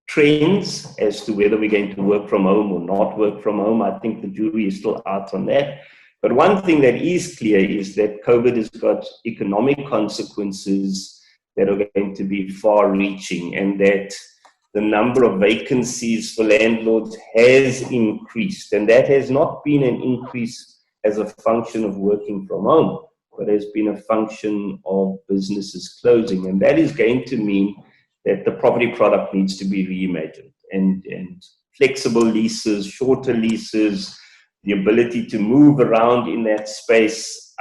trends, as to whether we're going to work from home or not work from home. I think the jury is still out on that. But one thing that is clear is that COVID has got economic consequences that are going to be far-reaching, and that the number of vacancies for landlords has increased. And that has not been an increase as a function of working from home, but has been a function of businesses closing. And that is going to mean that the property product needs to be reimagined. And flexible leases, shorter leases, the ability to move around in that space,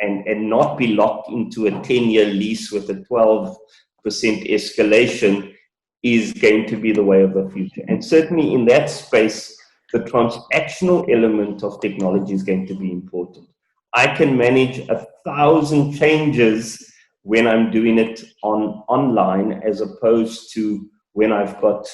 and not be locked into a 10-year lease with a 12% escalation is going to be the way of the future. And certainly in that space, the transactional element of technology is going to be important. I can manage 1,000 changes when I'm doing it online, as opposed to when I've got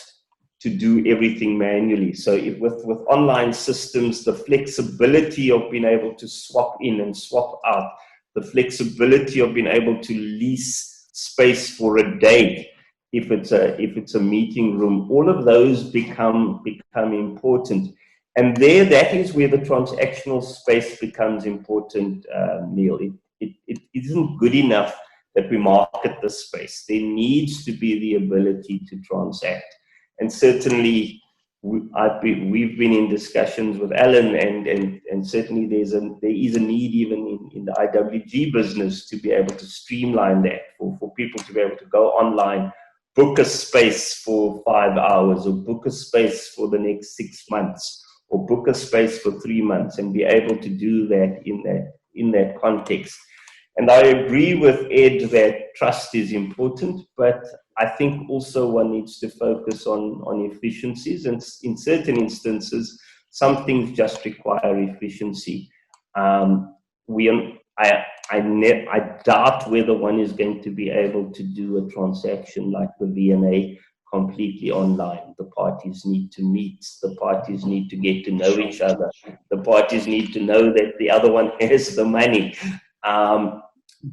to do everything manually. So with online systems, the flexibility of being able to swap in and swap out, the flexibility of being able to lease space for a day, if it's a meeting room, all of those become important. And that is where the transactional space becomes important, Neil. It isn't good enough that we market the space. There needs to be the ability to transact. And certainly we've been in discussions with Alan, and certainly there is a need even in the IWG business to be able to streamline that for people to be able to go online, book a space for 5 hours, or book a space for the next 6 months, or book a space for 3 months, and be able to do that in that context. And I agree with Ed that trust is important, but I think also one needs to focus on efficiencies, and in certain instances, some things just require efficiency. I doubt whether one is going to be able to do a transaction like the V&A completely online. The parties need to meet, the parties need to get to know each other, the parties need to know that the other one has the money.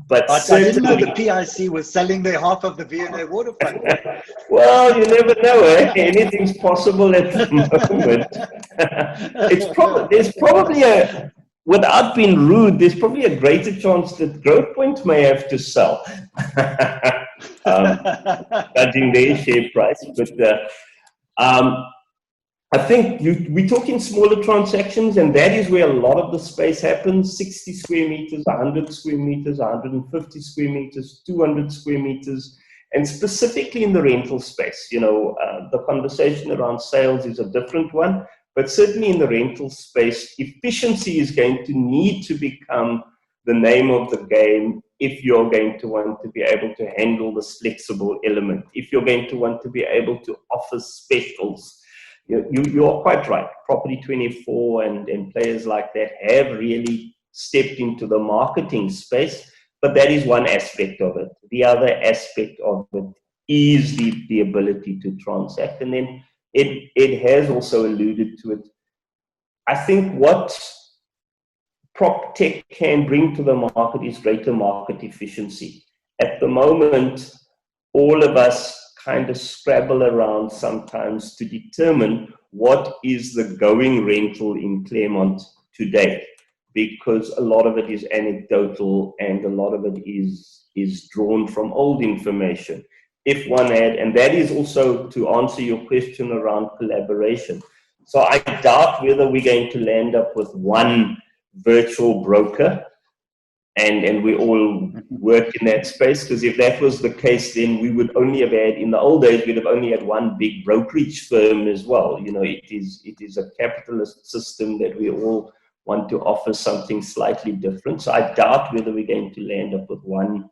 But I didn't know the PIC was selling their half of the V&A waterfront. Well, you never know, eh? Anything's possible at the moment. There's probably without being rude, there's probably a greater chance that Growthpoint may have to sell, judging their share price. But I think we're talking smaller transactions, and that is where a lot of the space happens. 60 square meters, 100 square meters, 150 square meters, 200 square meters, and specifically in the rental space. The conversation around sales is a different one, but certainly in the rental space, efficiency is going to need to become the name of the game if you're going to want to be able to handle this flexible element, if you're going to want to be able to offer specials. You're quite right. Property 24 and players like that have really stepped into the marketing space, but that is one aspect of it. The other aspect of it is the ability to transact. And then it has also alluded to it. I think what PropTech can bring to the market is greater market efficiency. At the moment, all of us kind of scrabble around sometimes to determine what is the going rental in Claremont today, because a lot of it is anecdotal and a lot of it is drawn from old information. If one had, and that is also to answer your question around collaboration. So I doubt whether we're going to land up with one virtual broker and we all work in that space, because if that was the case, then we would only have had, in the old days, we'd have only had one big brokerage firm as well. It is a capitalist system that we all want to offer something slightly different. So I doubt whether we're going to land up with one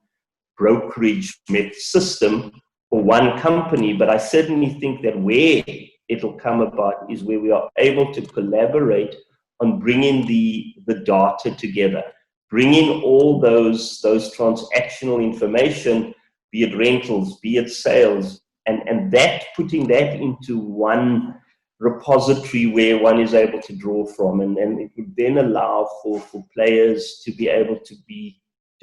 brokerage system for one company, but I certainly think that where it'll come about is where we are able to collaborate on bringing the data together, bringing all those transactional information, be it rentals, be it sales, and that putting that into one repository where one is able to draw from, and it would then allow for players to be able to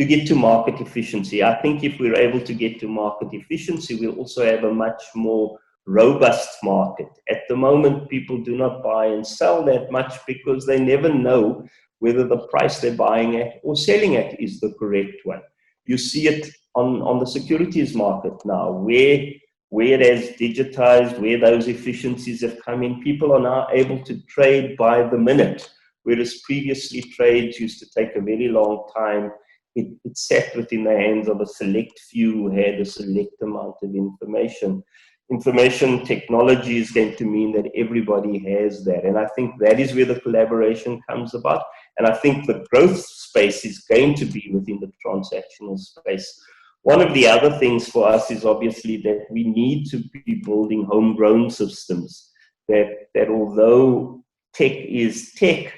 get to market efficiency. I think if we're able to get to market efficiency, we'll also have a much more robust market. At the moment, people do not buy and sell that much because they never know whether the price they're buying at or selling at is the correct one. You see it on the securities market now, where it has digitized, where those efficiencies have come in. People are now able to trade by the minute, whereas previously trades used to take a very long time. It sat within the hands of a select few who had a select amount of information. Information technology is going to mean that everybody has that. And I think that is where the collaboration comes about. And I think the growth space is going to be within the transactional space. One of the other things for us is obviously that we need to be building homegrown systems, that although tech is tech,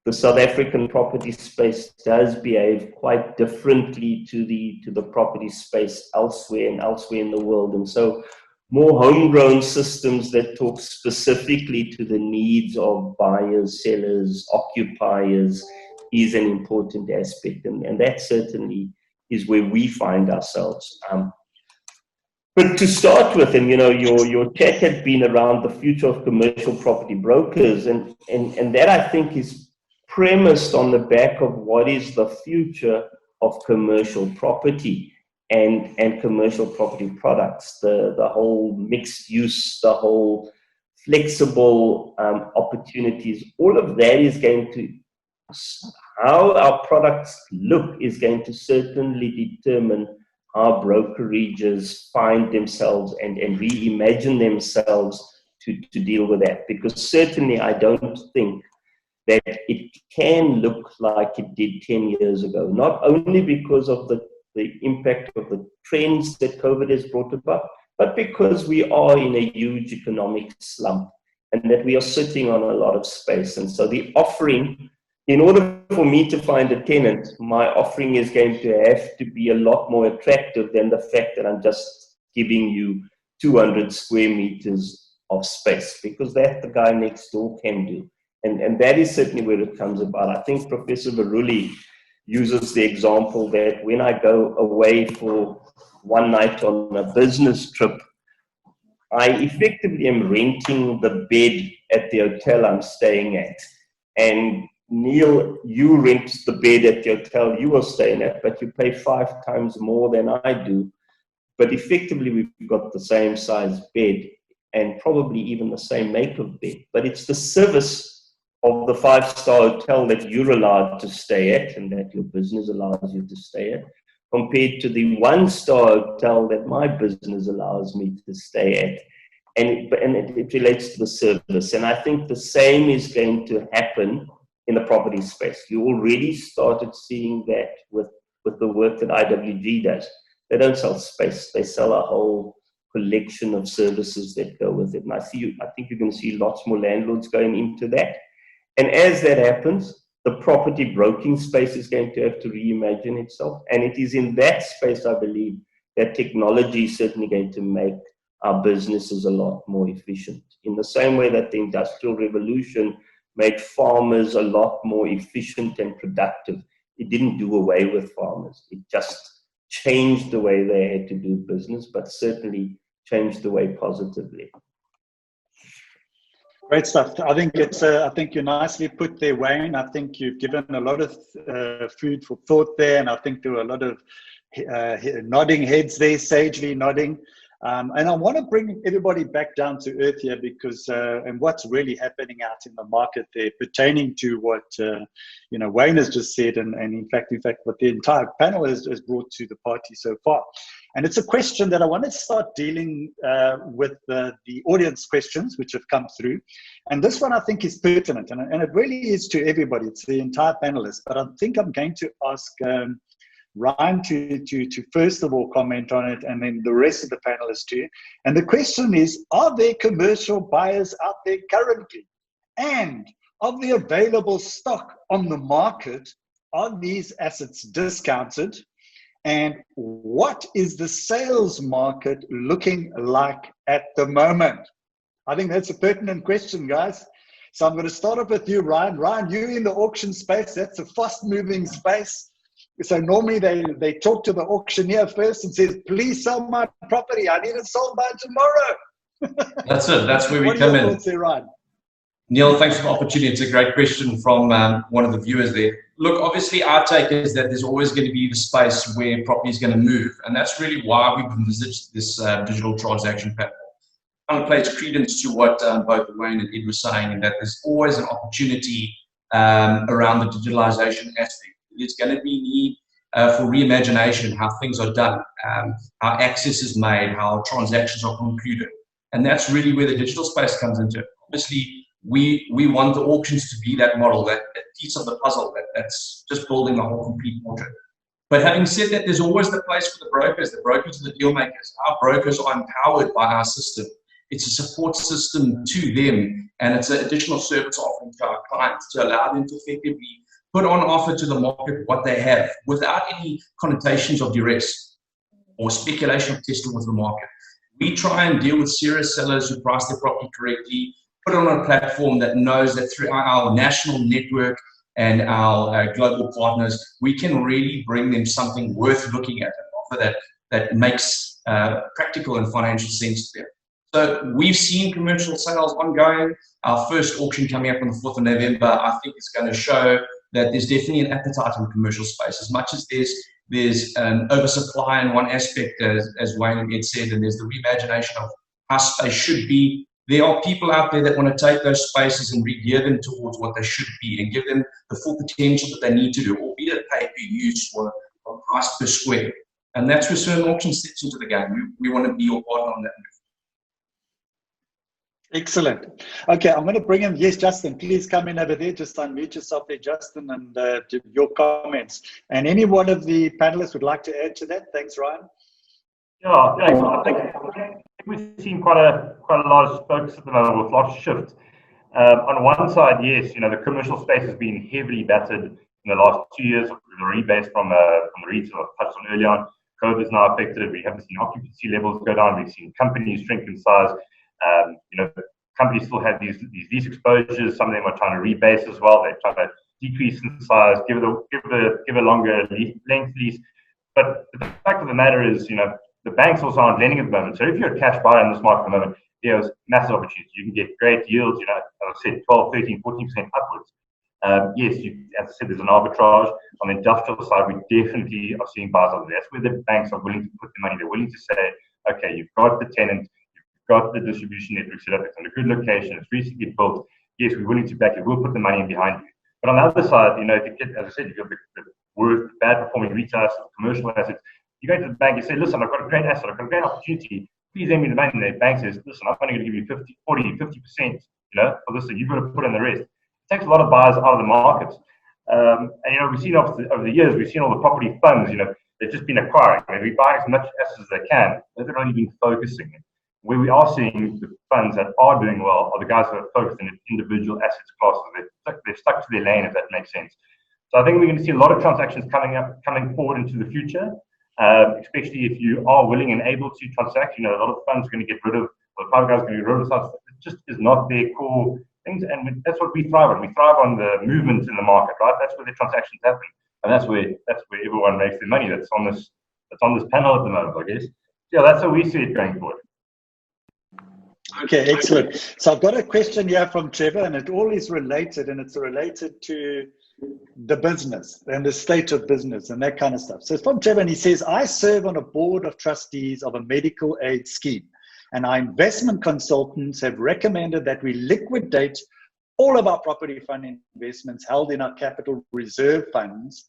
the South African property space does behave quite differently to the property space elsewhere in the world. And so more homegrown systems that talk specifically to the needs of buyers, sellers, occupiers is an important aspect. And that certainly is where we find ourselves. But to start with, and your chat had been around the future of commercial property brokers, and that I think is premised on the back of what is the future of commercial property and commercial property products, the whole mixed use, the whole flexible opportunities. All of that is going to, how our products look is going to certainly determine how brokerages find themselves and reimagine themselves to deal with that. Because certainly I don't think that it can look like it did 10 years ago, not only because of the impact of the trends that COVID has brought about, but because we are in a huge economic slump and that we are sitting on a lot of space. And so the offering, in order for me to find a tenant, my offering is going to have to be a lot more attractive than the fact that I'm just giving you 200 square meters of space, because that the guy next door can do. And that is certainly where it comes about. I think Professor Baruli uses the example that when I go away for one night on a business trip, I effectively am renting the bed at the hotel I'm staying at. And Neil, you rent the bed at the hotel you are staying at, but you pay 5 times more than I do. But effectively, we've got the same size bed and probably even the same make of bed. But it's the service of the 5-star hotel that you're allowed to stay at and that your business allows you to stay at, compared to the 1-star hotel that my business allows me to stay at. And it relates to the service. And I think the same is going to happen in the property space. You already started seeing that with the work that IWG does. They don't sell space. They sell a whole collection of services that go with it. And I think you're going to see lots more landlords going into that. And as that happens, the property broking space is going to have to reimagine itself. And it is in that space, I believe, that technology is certainly going to make our businesses a lot more efficient. In the same way that the Industrial Revolution made farmers a lot more efficient and productive. It didn't do away with farmers. It just changed the way they had to do business, but certainly changed the way positively. Great stuff. I think I think you nicely put there, Wayne. I think you've given a lot of food for thought there, and I think there were a lot of nodding heads there, sagely nodding. And I want to bring everybody back down to earth here, because and what's really happening out in the market there, pertaining to what Wayne has just said, and in fact what the entire panel has brought to the party so far. And it's a question that I want to start dealing with the audience questions which have come through. And this one I think is pertinent, and it really is to everybody. It's the entire panelists. But I think I'm going to ask Ryan to first of all comment on it, and then the rest of the panelists too. And the question is, are there commercial buyers out there currently? And of the available stock on the market, are these assets discounted? And what is the sales market looking like at the moment? I think that's a pertinent question, guys. So I'm going to start off with you, Ryan. Ryan, you're in the auction space. That's a fast-moving space. So normally they talk to the auctioneer first and says, please sell my property. I need it sold by tomorrow. That's it. That's where we come in. Thoughts there, Ryan? Neil, thanks for the opportunity. It's a great question from one of the viewers there. Look, obviously our take is that there's always going to be the space where property is going to move. And that's really why we've envisaged this digital transaction platform. Kind of plays credence to what both Wayne and Ed were saying, and that there's always an opportunity around the digitalization aspect. There's going to be need for reimagination, how things are done, how access is made, how transactions are concluded. And that's really where the digital space comes into it. Obviously, we want the auctions to be that model, that piece of the puzzle that's just building the whole complete portrait. But having said that, there's always the place for the brokers are the deal makers. Our brokers are empowered by our system. It's a support system to them, and it's an additional service offering to our clients to allow them to effectively put on offer to the market what they have without any connotations of duress or speculation of testing with the market. We try and deal with serious sellers who price their property correctly, put it on a platform that knows that through our national network and our global partners, we can really bring them something worth looking at, an offer that makes practical and financial sense to them. So we've seen commercial sales ongoing. Our first auction coming up on the 4th of November, I think is going to show that there's definitely an appetite in the commercial space. As much as there's an oversupply in one aspect, as Wayne and Ed said, and there's the reimagination of how space should be, there are people out there that want to take those spaces and re-gear them towards what they should be and give them the full potential that they need to do, albeit pay per use or a price per square. And that's where certain auction steps into the game. We want to be your partner on that. Excellent. Okay, I'm going to bring him. Yes, Justin, please come in over there. Just unmute yourself there, Justin, and your comments. And any one of the panelists would like to add to that? Thanks, Ryan. Yeah, thanks. I think we've seen quite a large focus at the moment with lots of shifts. On one side, yes, the commercial space has been heavily battered in the last 2 years. The rebase from the retail I touched on earlier on. COVID has now affected it. We haven't seen occupancy levels go down. We've seen companies shrink in size. Companies still have these lease exposures. Some of them are trying to rebase as well. They're trying to decrease in size, give a longer length lease. But the fact of the matter is, the banks also aren't lending at the moment. So if you're a cash buyer in this market at the moment, there's massive opportunities. You can get great yields, as I said, 12, 13, 14% upwards. Yes, as I said, there's an arbitrage. On the industrial side, we definitely are seeing buyers over there. That's where the banks are willing to put the money. They're willing to say, okay, you've got the tenant, got the distribution network set up, it's in a good location, it's recently built. Yes, we're willing to back it, we'll put the money in behind you. But on the other side, as I said, you've got the bad performing retail assets, commercial assets. You go to the bank, you say, listen, I've got a great asset, I've got a great opportunity, please lend me the money. And the bank says, listen, I'm only going to give you 50, 40, 50%, for this, so you've got to put in the rest. It takes a lot of buyers out of the market. And we've seen over the years, we've seen all the property funds, they've just been acquiring. They've been buying as much assets as they can. They've only been focusing. Where we are seeing the funds that are doing well are the guys that are focused in individual assets classes. They're stuck to their lane, if that makes sense. So I think we're going to see a lot of transactions coming forward into the future, especially if you are willing and able to transact. A lot of funds are going to get rid of, or the private guys are going to get rid of stuff. It just is not their core things, and that's what we thrive on. We thrive on the movement in the market, right? That's where the transactions happen, and that's where everyone makes their money. That's on this panel at the moment, I guess. Yeah, that's how we see it going forward. Okay, excellent. So I've got a question here from Trevor, and it all is related, and it's related to the business and the state of business and that kind of stuff. So it's from Trevor, and he says, I serve on a board of trustees of a medical aid scheme, and our investment consultants have recommended that we liquidate all of our property fund investments held in our capital reserve funds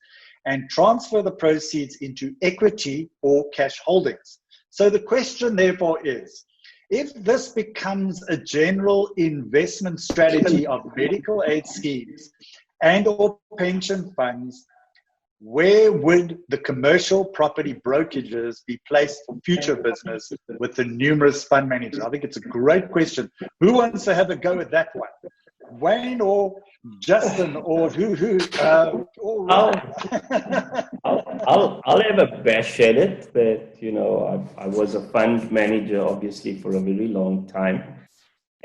and transfer the proceeds into equity or cash holdings. So the question therefore is, if this becomes a general investment strategy of medical aid schemes and or pension funds, where would the commercial property brokerages be placed for future business with the numerous fund managers? I think it's a great question. Who wants to have a go at that one? Wayne or Justin or who? I'll have a bash at it. That I was a fund manager, obviously, for a very long time,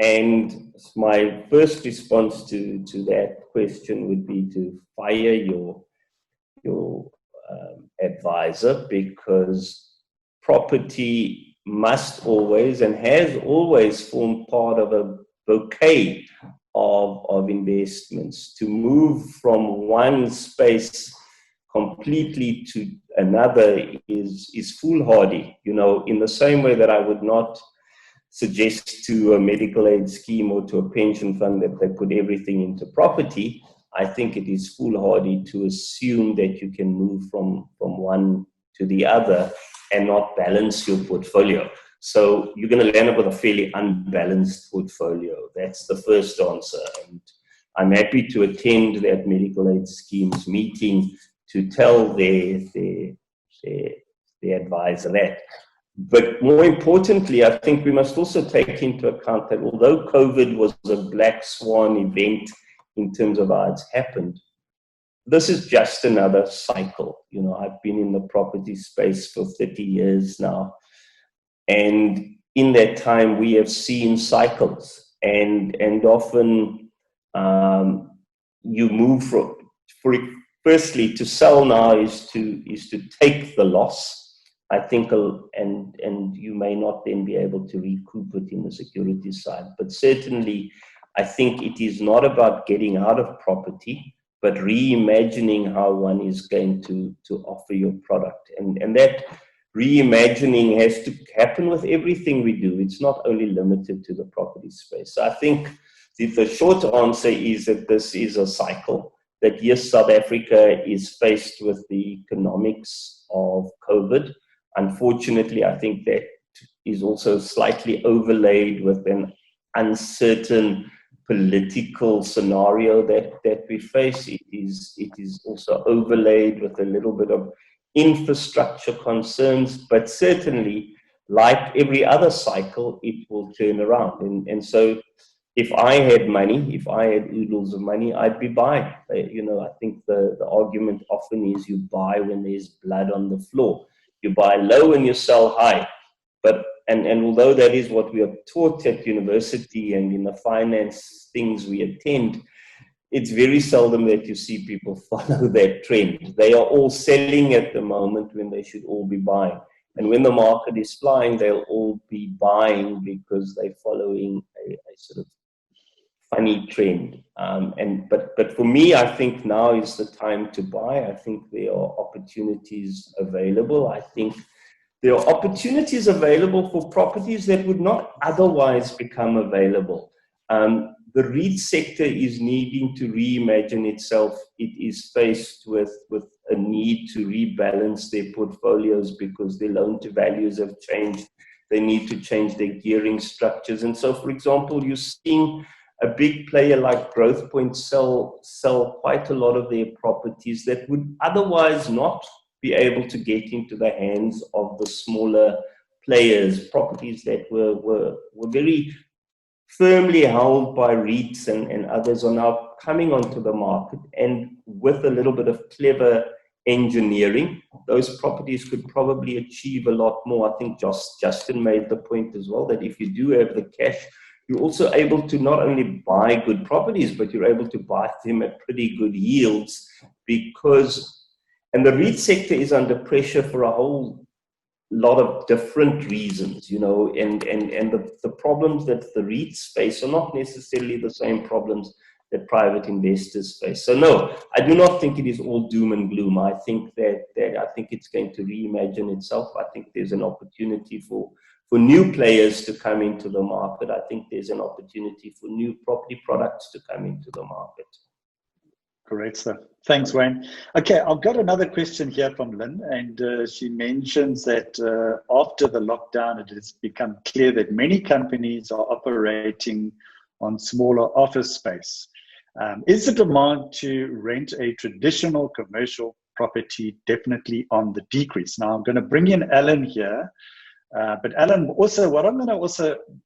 and my first response to that question would be to fire your advisor, because property must always and has always formed part of a bouquet of investments. To move from one space completely to another is foolhardy, in the same way that I would not suggest to a medical aid scheme or to a pension fund that they put everything into property. I think it is foolhardy to assume that you can move from one to the other and not balance your portfolio. So you're going to land up with a fairly unbalanced portfolio. That's the first answer. And I'm happy to attend that medical aid schemes meeting to tell their advisor that. But more importantly, I think we must also take into account that although COVID was a black swan event in terms of how it's happened, this is just another cycle. I've been in the property space for 30 years now. And in that time, we have seen cycles, and often you move firstly to sell now is to take the loss, I think, and you may not then be able to recoup it in the security side. But certainly, I think it is not about getting out of property, but reimagining how one is going to offer your product, and that reimagining has to happen with everything we do. It's not only limited to the property space. So I think the short answer is that this is a cycle, that yes, South Africa is faced with the economics of COVID. Unfortunately, I think that is also slightly overlaid with an uncertain political scenario that we face. It is also overlaid with a little bit of infrastructure concerns, but certainly, like every other cycle, it will turn around. And so if I had money, if I had oodles of money, I'd be buying. I think the argument often is you buy when there's blood on the floor. You buy low and you sell high. But and although that is what we are taught at university and in the finance things we attend, it's very seldom that you see people follow that trend. They are all selling at the moment when they should all be buying. And when the market is flying, they'll all be buying because they're following a sort of funny trend. But for me, I think now is the time to buy. I think there are opportunities available. I think there are opportunities available for properties that would not otherwise become available. The REIT sector is needing to reimagine itself. It is faced with a need to rebalance their portfolios because their loan to values have changed. They need to change their gearing structures. And so, for example, you're seeing a big player like Growthpoint sell quite a lot of their properties that would otherwise not be able to get into the hands of the smaller players, properties that were very firmly held by REITs and others are now coming onto the market, and with a little bit of clever engineering, those properties could probably achieve a lot more. I think Justin made the point as well that if you do have the cash, you're also able to not only buy good properties, but you're able to buy them at pretty good yields and the REIT sector is under pressure for a whole lot of different reasons, and the problems that the REITs face are not necessarily the same problems that private investors face. So no, I do not think it is all doom and gloom. I think I think it's going to reimagine itself. I think there's an opportunity for new players to come into the market. I think there's an opportunity for new property products to come into the market. Correct, sir. Thanks, Wayne. Okay, I've got another question here from Lynn, and she mentions that after the lockdown, it has become clear that many companies are operating on smaller office space. Is the demand to rent a traditional commercial property definitely on the decrease? Now, I'm going to bring in Alan here. But Alan, also,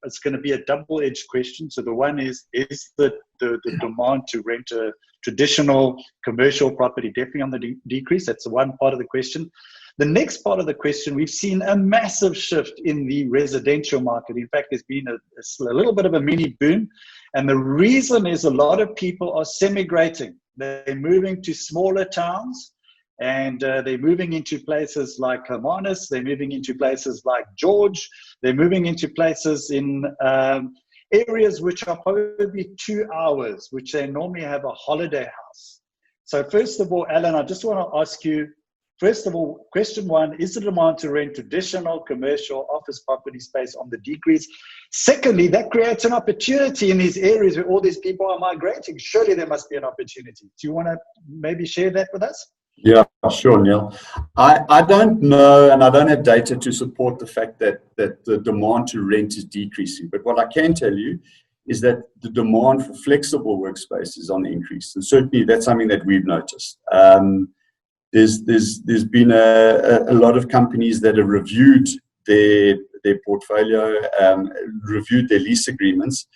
it's going to be a double-edged question. So the one is the demand to rent a traditional commercial property definitely on the decrease? That's the one part of the question. The next part of the question, we've seen a massive shift in the residential market. In fact, there's been a little bit of a mini boom. And the reason is a lot of people are semigrating. They're moving to smaller towns. And they're moving into places like Hermanus, they're moving into places like George, they're moving into places in areas which are probably 2 hours, which they normally have a holiday house. So first of all, Alan, I just want to ask you, first of all, question one, is the demand to rent traditional commercial office property space on the decrease? Secondly, that creates an opportunity in these areas where all these people are migrating. Surely there must be an opportunity. Do you want to maybe share that with us? Yeah, sure, Neil. I don't know, and I don't have data to support the fact that the demand to rent is decreasing. But what I can tell you is that the demand for flexible workspace is on the increase. And certainly that's something that we've noticed. There's been a lot of companies that have reviewed their portfolio, reviewed their lease agreements,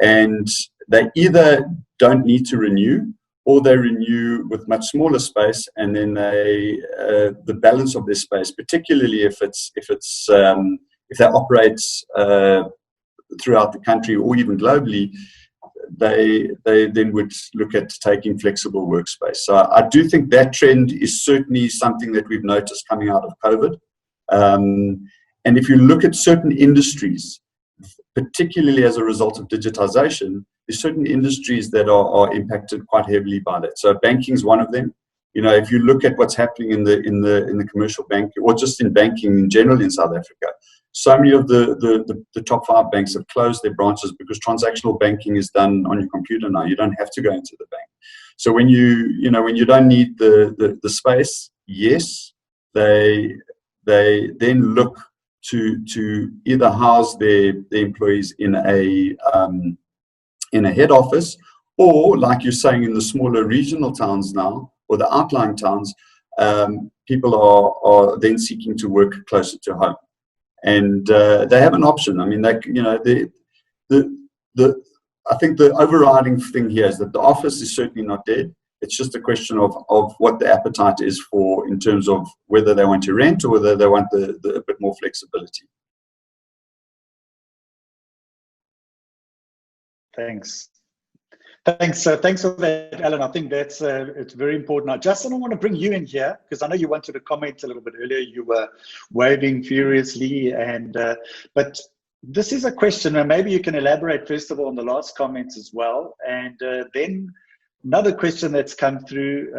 and they either don't need to renew, or they renew with much smaller space, and then the balance of their space, particularly if they operate throughout the country or even globally, they then would look at taking flexible workspace. So I do think that trend is certainly something that we've noticed coming out of COVID. And if you look at certain industries, particularly as a result of digitization, there's certain industries that are impacted quite heavily by that. So banking is one of them. if you look at what's happening in the commercial bank, or just in banking in general in South Africa, so many of the top 5 banks have closed their branches because transactional banking is done on your computer now. You don't have to go into the bank. So when you don't need the space, yes, they then look to either house their employees in a head office, or, like you're saying, in the smaller regional towns now, or the outlying towns, people are then seeking to work closer to home, and they have an option. I mean, I think the overriding thing here is that the office is certainly not dead. It's just a question of what the appetite is for, in terms of whether they want to rent or whether they want a bit more flexibility. Thanks for that, Alan. I think that's it's very important. Now, Justin, I want to bring you in here because I know you wanted to comment a little bit earlier. You were waving furiously, but this is a question, and maybe you can elaborate first of all on the last comments as well, and then another question that's come through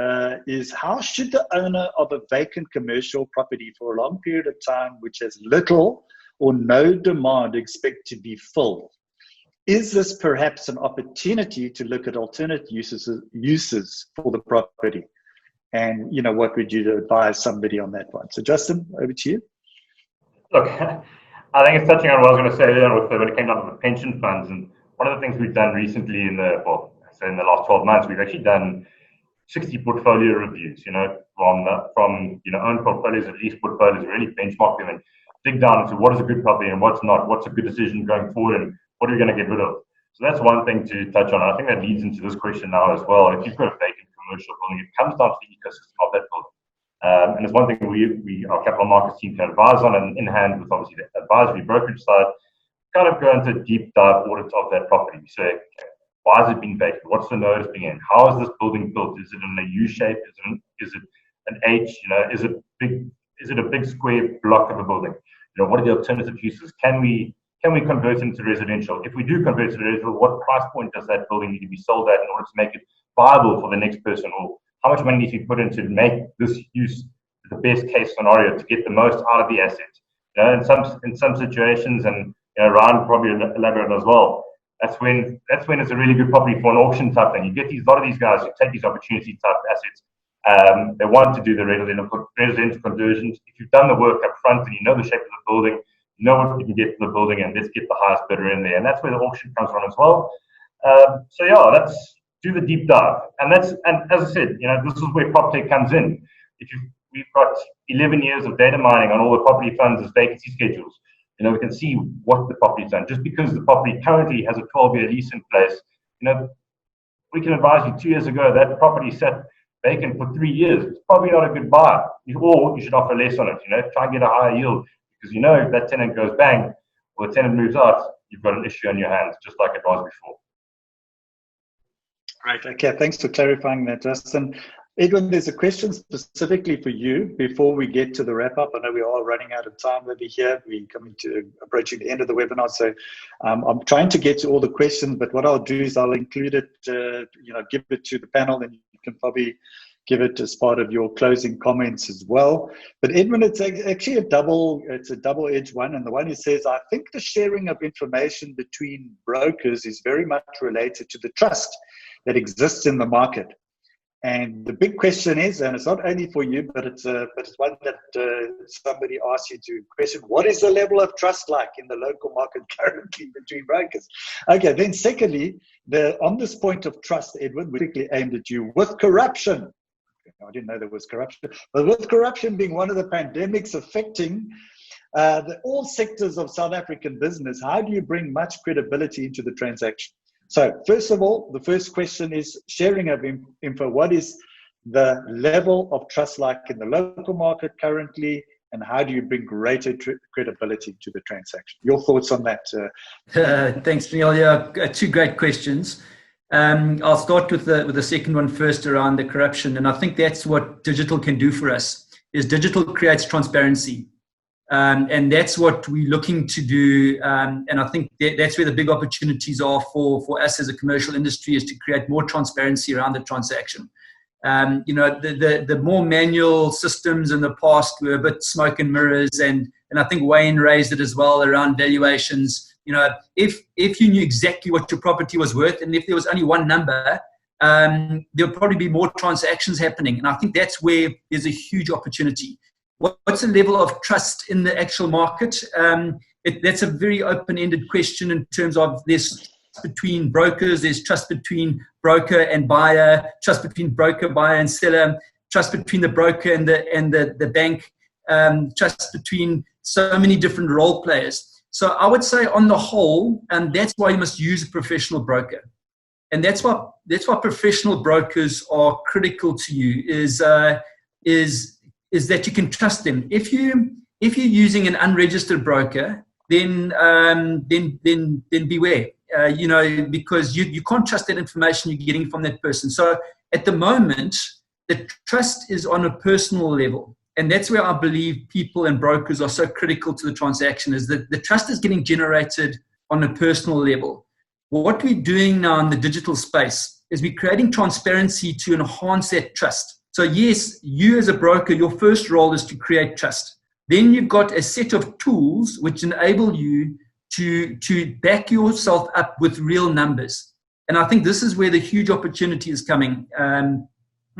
is, how should the owner of a vacant commercial property for a long period of time, which has little or no demand, expect to be filled? Is this perhaps an opportunity to look at alternate uses for the property? And, what would you advise somebody on that one? So, Justin, over to you. Look, I think it's touching on what I was going to say earlier when it came down to the pension funds. And one of the things we've done recently in the last 12 months, we've actually done 60 portfolio reviews, from own portfolios and lease portfolios, really benchmark them and dig down into what is a good property and what's not, what's a good decision going forward, and what are we going to get rid of? So that's one thing to touch on. I think that leads into this question now as well. If you've got a vacant commercial building, it comes down to the ecosystem of that building. And it's one thing our capital markets team can advise on, and in hand with obviously the advisory brokerage side, kind of go into a deep dive audit of that property. We say, okay, why is it being vacant? What's the notice being in? How is this building built? Is it in a U shape? Is it an H? Is it a big square block of a building? What are the alternative uses? Can we convert it into residential? If we do convert it to residential, what price point does that building need to be sold at in order to make it viable for the next person? Or how much money needs to be put in to make this use the best case scenario to get the most out of the asset? In some situations, and Ryan probably elaborate as well, that's when it's a really good property for an auction type thing. You get a lot of these guys who take these opportunity type assets. They want to do the residential conversions. If you've done the work up front and you know the shape of the building, you know what you can get for the building, and let's get the highest bidder in there. And that's where the auction comes from as well. Let's do the deep dive. And as I said, this is where PropTech comes in. We've got 11 years of data mining on all the property funds' vacancy schedules. We can see what the property's done. Just because the property currently has a 12-year lease in place, we can advise you 2 years ago that property sat vacant for 3 years. It's probably not a good buy. Or you should offer less on it. Try and get a higher yield. Because if that tenant goes bang or the tenant moves out, you've got an issue on your hands, just like it was before. Right. Okay. Thanks for clarifying that, Justin. Edwin, there's a question specifically for you before we get to the wrap up. I know we are running out of time over here. We're approaching the end of the webinar. So I'm trying to get to all the questions, but what I'll do is I'll include it, give it to the panel, and you can probably give it as part of your closing comments as well. But Edwin, it's actually a double-edged one. And the one who says, I think the sharing of information between brokers is very much related to the trust that exists in the market. And the big question is, and it's not only for you, but it's one that somebody asked you to question, what is the level of trust like in the local market currently between brokers? Okay, then secondly, on this point of trust, Edwin, we quickly aimed at you with corruption. I didn't know there was corruption, but with corruption being one of the pandemics affecting all sectors of South African business, how do you bring much credibility into the transaction? So first of all, the first question is sharing of info. What is the level of trust like in the local market currently, and how do you bring greater credibility to the transaction? Your thoughts on that? Thanks, Neil. Yeah, two great questions. I'll start with the second one first around the corruption, and I think that's what digital can do for us. Is digital creates transparency. And that's what we're looking to do. And I think that's where the big opportunities are for us as a commercial industry, is to create more transparency around the transaction. The more manual systems in the past were a bit smoke and mirrors, and I think Wayne raised it as well around valuations. If you knew exactly what your property was worth, and if there was only one number, there'll probably be more transactions happening. And I think that's where there's a huge opportunity. What's the level of trust in the actual market? That's a very open-ended question in terms of there's trust between brokers, there's trust between broker and buyer, trust between broker, buyer and seller, trust between the broker and the bank, trust between so many different role players. So I would say on the whole, and that's why you must use a professional broker. And that's why professional brokers are critical to you is that you can trust them. If you're using an unregistered broker, then beware. Because you can't trust that information you're getting from that person. So at the moment, the trust is on a personal level. And that's where I believe people and brokers are so critical to the transaction, is that the trust is getting generated on a personal level. What we're doing now in the digital space is we're creating transparency to enhance that trust. So yes, you as a broker, your first role is to create trust. Then you've got a set of tools which enable you to back yourself up with real numbers. And I think this is where the huge opportunity is coming. And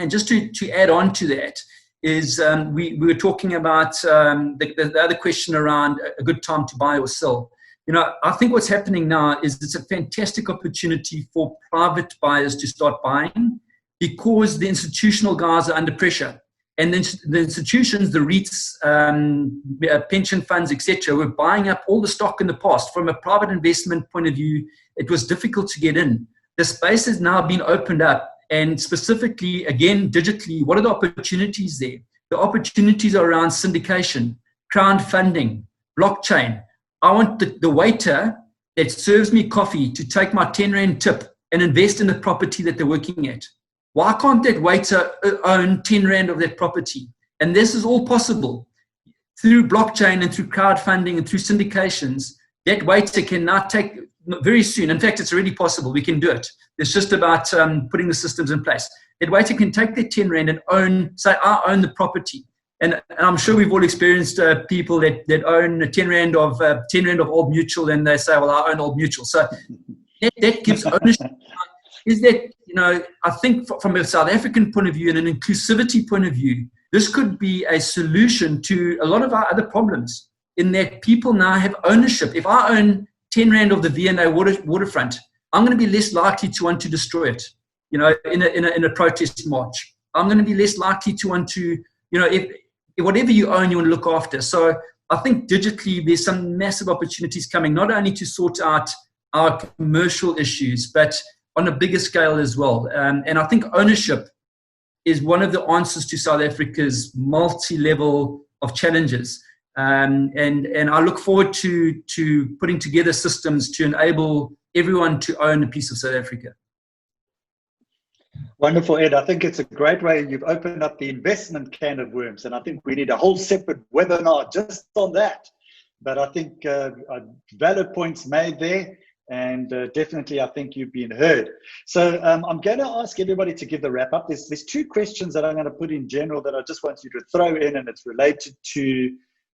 just to add on to that is we were talking about the other question around a good time to buy or sell. I think what's happening now is it's a fantastic opportunity for private buyers to start buying because the institutional guys are under pressure. And then the institutions, the REITs, pension funds, etc., were buying up all the stock in the past. From a private investment point of view, it was difficult to get in. The space has now been opened up, and specifically, again, digitally, what are the opportunities there? The opportunities are around syndication, crowdfunding, blockchain. I want the waiter that serves me coffee to take my 10 Rand tip and invest in the property that they're working at. Why can't that waiter own 10 Rand of that property? And this is all possible through blockchain and through crowdfunding and through syndications. That waiter can now take very soon. In fact, it's already possible. We can do it. It's just about putting the systems in place. That waiter can take that 10 Rand and say, I own the property. And I'm sure we've all experienced people that own 10 Rand of Old Mutual, and they say, well, I own Old Mutual. So that gives ownership. Is that, I think from a South African point of view and an inclusivity point of view, this could be a solution to a lot of our other problems, in that people now have ownership. If I own 10 Rand of the V&A waterfront, I'm going to be less likely to want to destroy it, in a protest march. I'm going to be less likely to want to, if whatever you own, you want to look after. So I think digitally there's some massive opportunities coming, not only to sort out our commercial issues, but on a bigger scale as well. And I think ownership is one of the answers to South Africa's multi-level of challenges. And I look forward to putting together systems to enable everyone to own a piece of South Africa. Wonderful, Ed. I think it's a great way. You've opened up the investment can of worms, and I think we need a whole separate webinar just on that. But I think valid points made there. And definitely, I think you've been heard. So I'm going to ask everybody to give the wrap up. There's two questions that I'm going to put in general that I just want you to throw in, and it's related to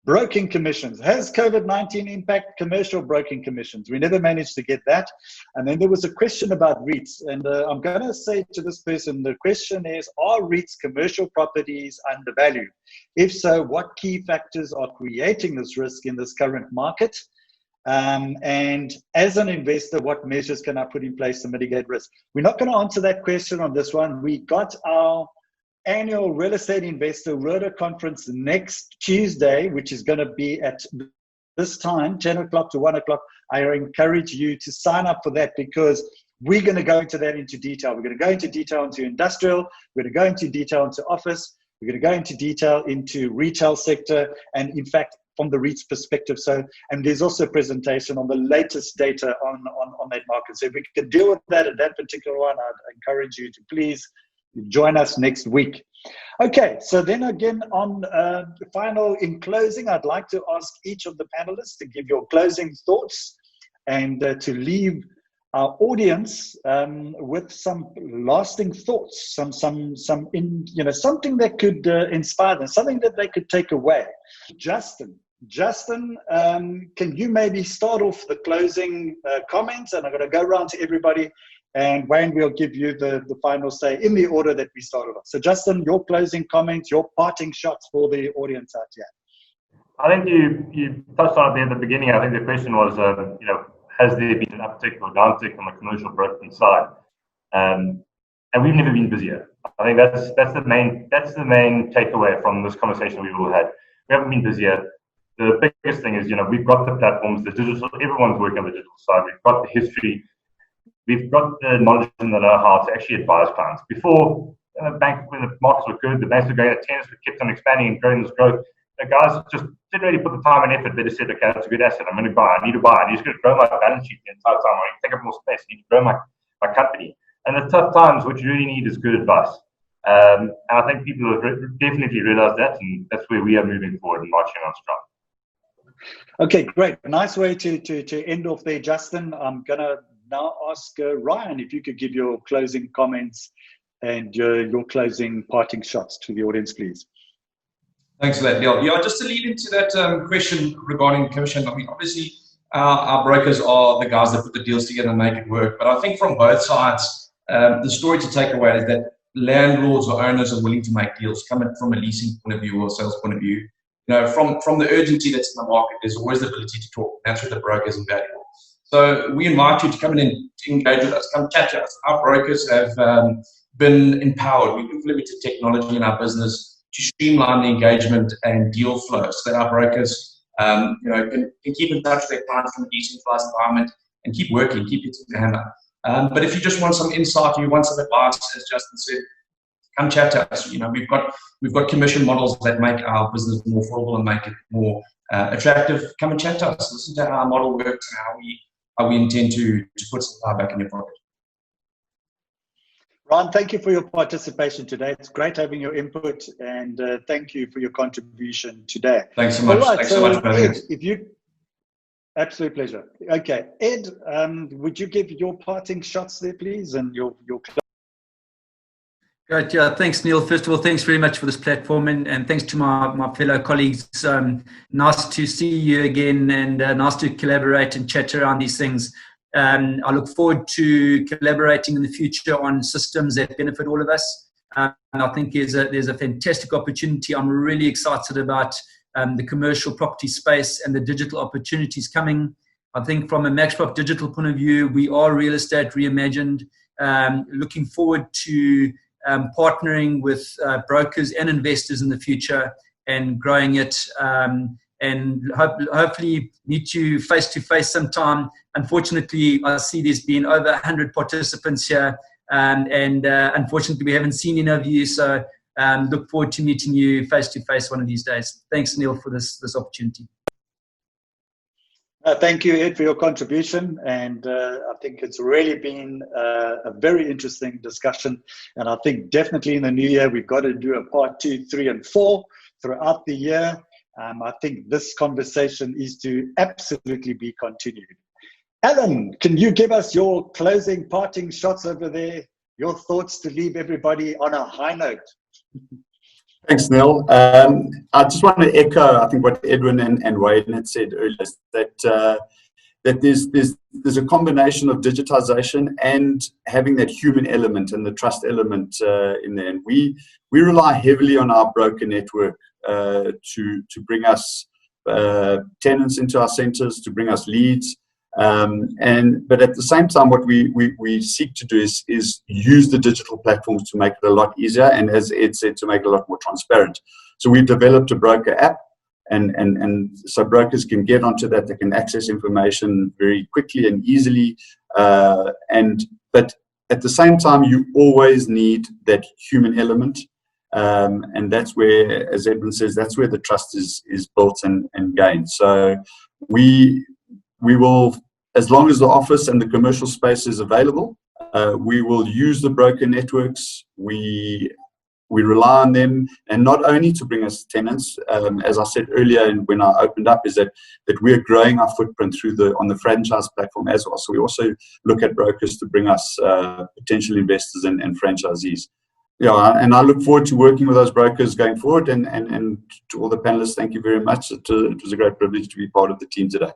broking commissions. Has COVID-19 impacted commercial broking commissions? We never managed to get that. And then there was a question about REITs. And I'm going to say to this person, the question is, are REITs commercial properties undervalued? If so, what key factors are creating this risk in this current market? And as an investor, what measures can I put in place to mitigate risk? We're not going to answer that question on this one. We got our annual real estate investor ROTA conference next Tuesday, which is going to be at this time, 10 o'clock to 1 o'clock. I encourage you to sign up for that, because we're going to go into that into detail. We're going to go into detail into industrial. We're going to go into detail into office. We're going to go into detail into retail sector, and in fact, from the REITs perspective. So, and there's also a presentation on the latest data on that market. So if we can deal with that at that particular one, I'd encourage you to please join us next week. Okay, so then again, on final, in closing, I'd like to ask each of the panelists to give your closing thoughts and to leave our audience with some lasting thoughts, something that could inspire them, something that they could take away. Justin, can you maybe start off the closing comments? And I'm going to go around to everybody, and Wayne will give you the final say in the order that we started off. So Justin, your closing comments, your parting shots for the audience out here. I think you touched on it there at the beginning. I think the question was, has there been an uptick or downtick on the commercial broking side? And we've never been busier. I think that's the main takeaway from this conversation we've all had. We haven't been busier. The biggest thing is, we've got the platforms, the digital. Everyone's working on the digital side. We've got the history. We've got the knowledge and the know-how to actually advise clients. Before, when the markets were good, the banks were going at 10s, we kept on expanding and growing this growth. The guys just didn't really put the time and effort. They just said, okay, that's a good asset. I'm going to buy. I need to buy. I'm just going to grow my balance sheet the entire time. I need to take up more space. I need to grow my company. And the tough times, what you really need is good advice. And I think people have definitely realized that, and that's where we are moving forward and marching on strong. Okay, great. Nice way to end off there, Justin. I'm going to now ask Ryan if you could give your closing comments and your closing parting shots to the audience, please. Thanks for that, Neil. Yeah, just to lead into that question regarding commission, I mean, obviously, our brokers are the guys that put the deals together and make it work. But I think from both sides, the story to take away is that landlords or owners are willing to make deals, coming from a leasing point of view or a sales point of view. From the urgency that's in the market, there's always the ability to talk. That's what the broker is invaluable. So we invite you to come in and engage with us, come chat to us. Our brokers have been empowered. We've implemented technology in our business to streamline the engagement and deal flow, so that our brokers can keep in touch with their clients from a decentralized environment and keep working, keep hitting the hammer. But if you just want some insight, you want some advice, as Justin said, come chat to us. We've got commission models that make our business more affordable and make it more attractive. Come and chat to us. Listen to how our model works and how we intend to put some power back in your pocket. Ron, thank you for your participation today. It's great having your input, and thank you for your contribution today. Thanks so much. Right, Thanks so much for having us. Absolute pleasure. Okay, Ed, would you give your parting shots there, please, and your Great, yeah, thanks, Neil. First of all, thanks very much for this platform, and thanks to my fellow colleagues. Nice to see you again, and nice to collaborate and chat around these things. I look forward to collaborating in the future on systems that benefit all of us. And I think there's a fantastic opportunity. I'm really excited about the commercial property space and the digital opportunities coming. I think from a MaxProp digital point of view, we are real estate reimagined. Looking forward to partnering with brokers and investors in the future and growing it. And hopefully meet you face to face sometime. Unfortunately, I see there's been over 100 participants here, and unfortunately we haven't seen any of you. So look forward to meeting you face to face one of these days. Thanks, Neil, for this opportunity. Thank you, Ed, for your contribution, and I think it's really been a very interesting discussion. And I think definitely in the new year we've got to do a part 2, 3, and 4 throughout the year. I think this conversation is to absolutely be continued. Alan, can you give us your closing parting shots over there, your thoughts to leave everybody on a high note? Thanks, Neil. I just want to echo, I think, what Edwin and Wayne had said earlier, that there's a combination of digitization and having that human element and the trust element in there. And we rely heavily on our broker network to bring us tenants into our centers, to bring us leads. But at the same time, what we seek to do is use the digital platforms to make it a lot easier, and as Ed said, to make it a lot more transparent. So we've developed a broker app, and so brokers can get onto that. They can access information very quickly and easily. But at the same time, you always need that human element. And that's where, as Edwin says, that's where the trust is built and gained. So we will, as long as the office and the commercial space is available, we will use the broker networks. We we rely on them, and not only to bring us tenants, as I said earlier when I opened up, is that we are growing our footprint on the franchise platform as well. So we also look at brokers to bring us potential investors and franchisees. Yeah, and I look forward to working with those brokers going forward. And to all the panelists, thank you very much. It was a great privilege to be part of the team today.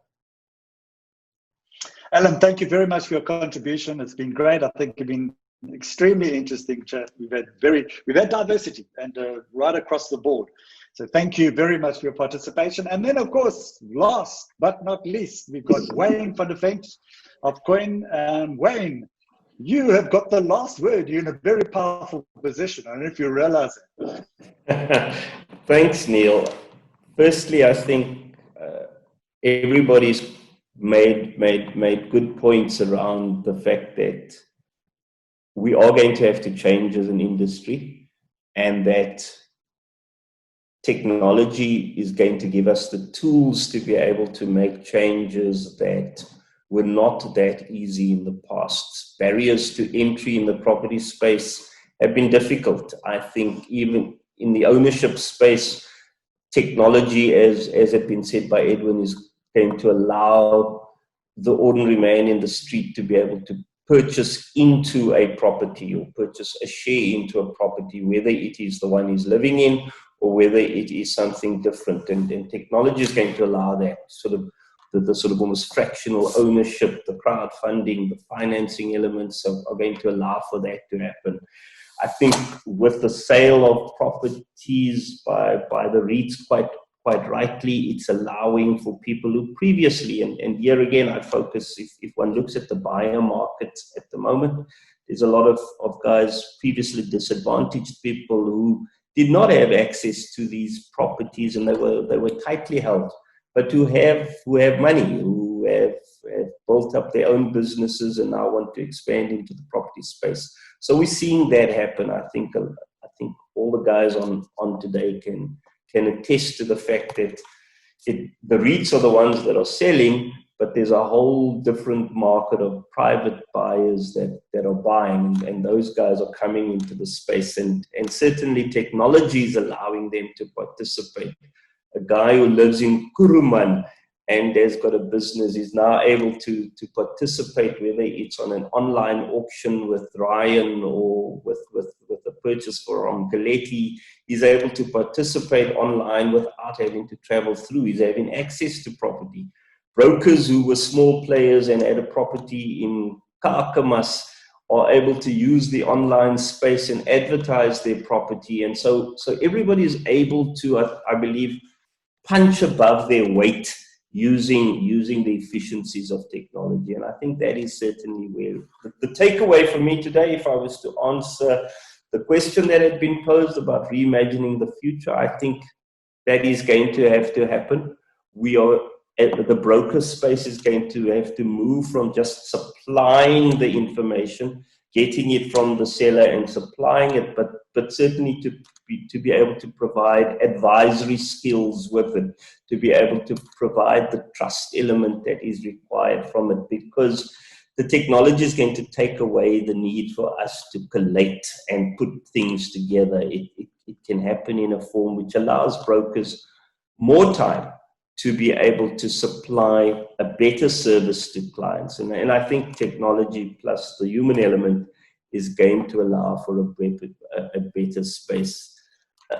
Alan, thank you very much for your contribution. It's been great. I think it's been extremely interesting chat. We've had diversity and right across the board. So thank you very much for your participation. And then, of course, last but not least, we've got Wayne van Niekerk of Coin. Wayne, you have got the last word. You're in a very powerful position. I don't know if you realize it. Thanks, Neil. Firstly, I think everybody's made good points around the fact that we are going to have to change as an industry, and that technology is going to give us the tools to be able to make changes that were not that easy in the past. Barriers to entry in the property space have been difficult. I think even in the ownership space, technology, as had been said by Edwin, is going to allow the ordinary man in the street to be able to purchase into a property or purchase a share into a property, whether it is the one he's living in or whether it is something different. And technology is going to allow that sort of the sort of almost fractional ownership, the crowdfunding, the financing elements are going to allow for that to happen. I think with the sale of properties by the REITs, quite rightly, it's allowing for people who previously, and here again I focus, if one looks at the buyer market at the moment, there's a lot of guys, previously disadvantaged people who did not have access to these properties, and they were tightly held, but who have money, who have built up their own businesses and now want to expand into the property space. So we're seeing that happen. I think all the guys on today can attest to the fact that the REITs are the ones that are selling, but there's a whole different market of private buyers that are buying, and those guys are coming into the space, and certainly technology is allowing them to participate. A guy who lives in Kuruman and has got a business is now able to participate, whether it's on an online auction with Ryan or with a purchase from Galeti. He's able to participate online without having to travel through. He's having access to property. Brokers who were small players and had a property in Kakamas are able to use the online space and advertise their property. And so everybody is able to, I believe, punch above their weight using the efficiencies of technology. And I think that is certainly where the takeaway for me today, if I was to answer the question that had been posed about reimagining the future, I think that is going to have to happen. The broker space is going to have to move from just supplying the information, getting it from the seller and supplying it, but certainly to be able to provide advisory skills with it, to be able to provide the trust element that is required from it, because the technology is going to take away the need for us to collate and put things together. It can happen in a form which allows brokers more time to be able to supply a better service to clients. And I think technology plus the human element is going to allow for a better space.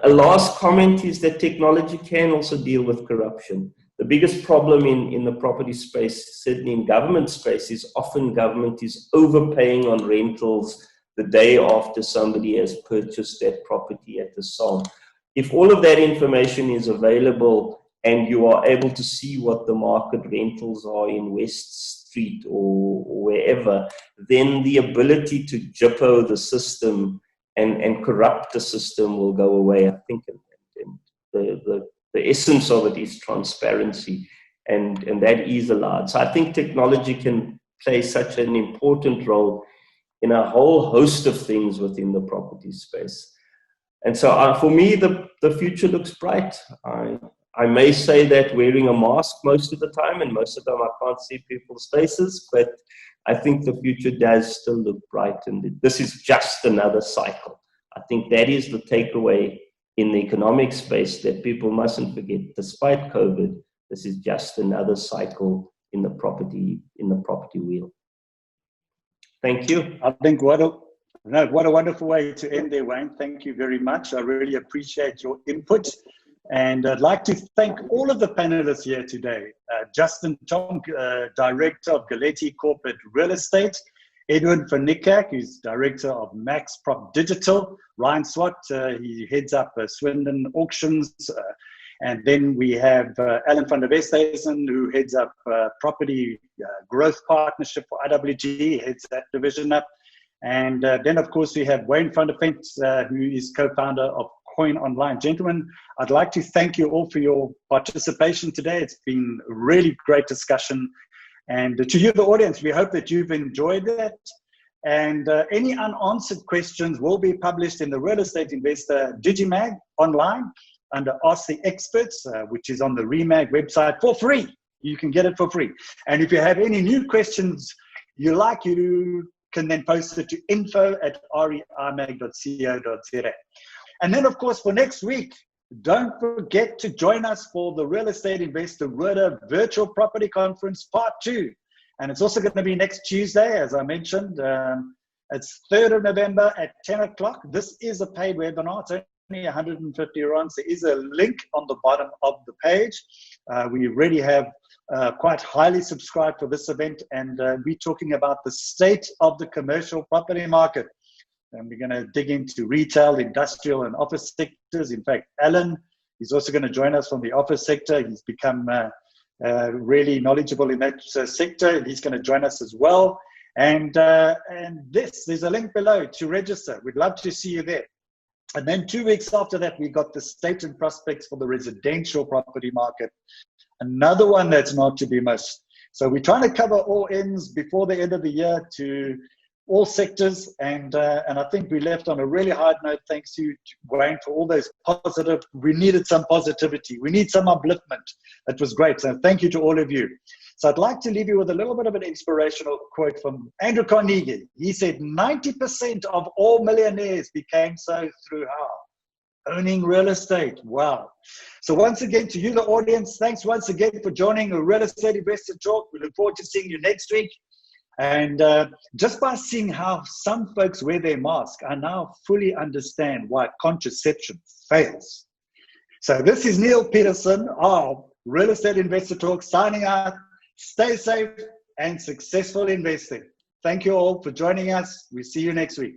A last comment is that technology can also deal with corruption. The biggest problem in the property space, certainly in government space, is often government is overpaying on rentals the day after somebody has purchased that property at the sale. If all of that information is available and you are able to see what the market rentals are in West Street or wherever, then the ability to jippo the system and corrupt the system will go away. I think the essence of it is transparency, and that is allowed. So I think technology can play such an important role in a whole host of things within the property space. And so for me, the future looks bright. I may say that wearing a mask most of the time, and most of the time I can't see people's faces, but I think the future does still look bright, and this is just another cycle. I think that is the takeaway in the economic space, that people mustn't forget, despite COVID, this is just another cycle in the property wheel. Thank you. I think what a wonderful way to end there, Wayne. Thank you very much. I really appreciate your input. And I'd like to thank all of the panelists here today. Justin Chong, Director of Galetti Corporate Real Estate. Edwin van Niekerk, who's Director of Max Prop Digital. Ryan Swart, he heads up Swindon Auctions. And then we have Alan van Westhuizen, who heads up Property Growth Partnership for IWG, heads that division up. And then, of course, we have Wayne van der Vent, who is co-founder of Coin Online. Gentlemen, I'd like to thank you all for your participation today. It's been a really great discussion. And to you, the audience, we hope that you've enjoyed that. And any unanswered questions will be published in the Real Estate Investor Digimag online under Ask the Experts, which is on the REMAG website for free. You can get it for free. And if you have any new questions you like, you can then post it to info@reimag.co.za. And then, of course, for next week, don't forget to join us for the Real Estate Investor Rota Virtual Property Conference Part 2. And it's also going to be next Tuesday, as I mentioned. It's 3rd of November at 10 o'clock. This is a paid webinar. It's only 150 rands. There is a link on the bottom of the page. We already have quite highly subscribed for this event, and we're talking about the state of the commercial property market. And we're going to dig into retail, industrial, and office sectors. In fact, Alan is also going to join us from the office sector. He's become really knowledgeable in that sector. He's going to join us as well. And there's a link below to register. We'd love to see you there. And then 2 weeks after that, we got the state and prospects for the residential property market. Another one that's not to be missed. So we're trying to cover all ends before the end of the year to all sectors, and I think we left on a really hard note. Thanks to Wayne for all those positive. We needed some positivity. We need some upliftment. It was great. So thank you to all of you. So I'd like to leave you with a little bit of an inspirational quote from Andrew Carnegie. He said, 90% of all millionaires became so through how? Owning real estate. Wow. So once again, to you, the audience, thanks once again for joining a Real Estate Investor Talk. We look forward to seeing you next week. And just by seeing how some folks wear their mask, I now fully understand why contraception fails. So this is Neil Peterson of Real Estate Investor Talk signing out. Stay safe and successful investing. Thank you all for joining us. We'll see you next week.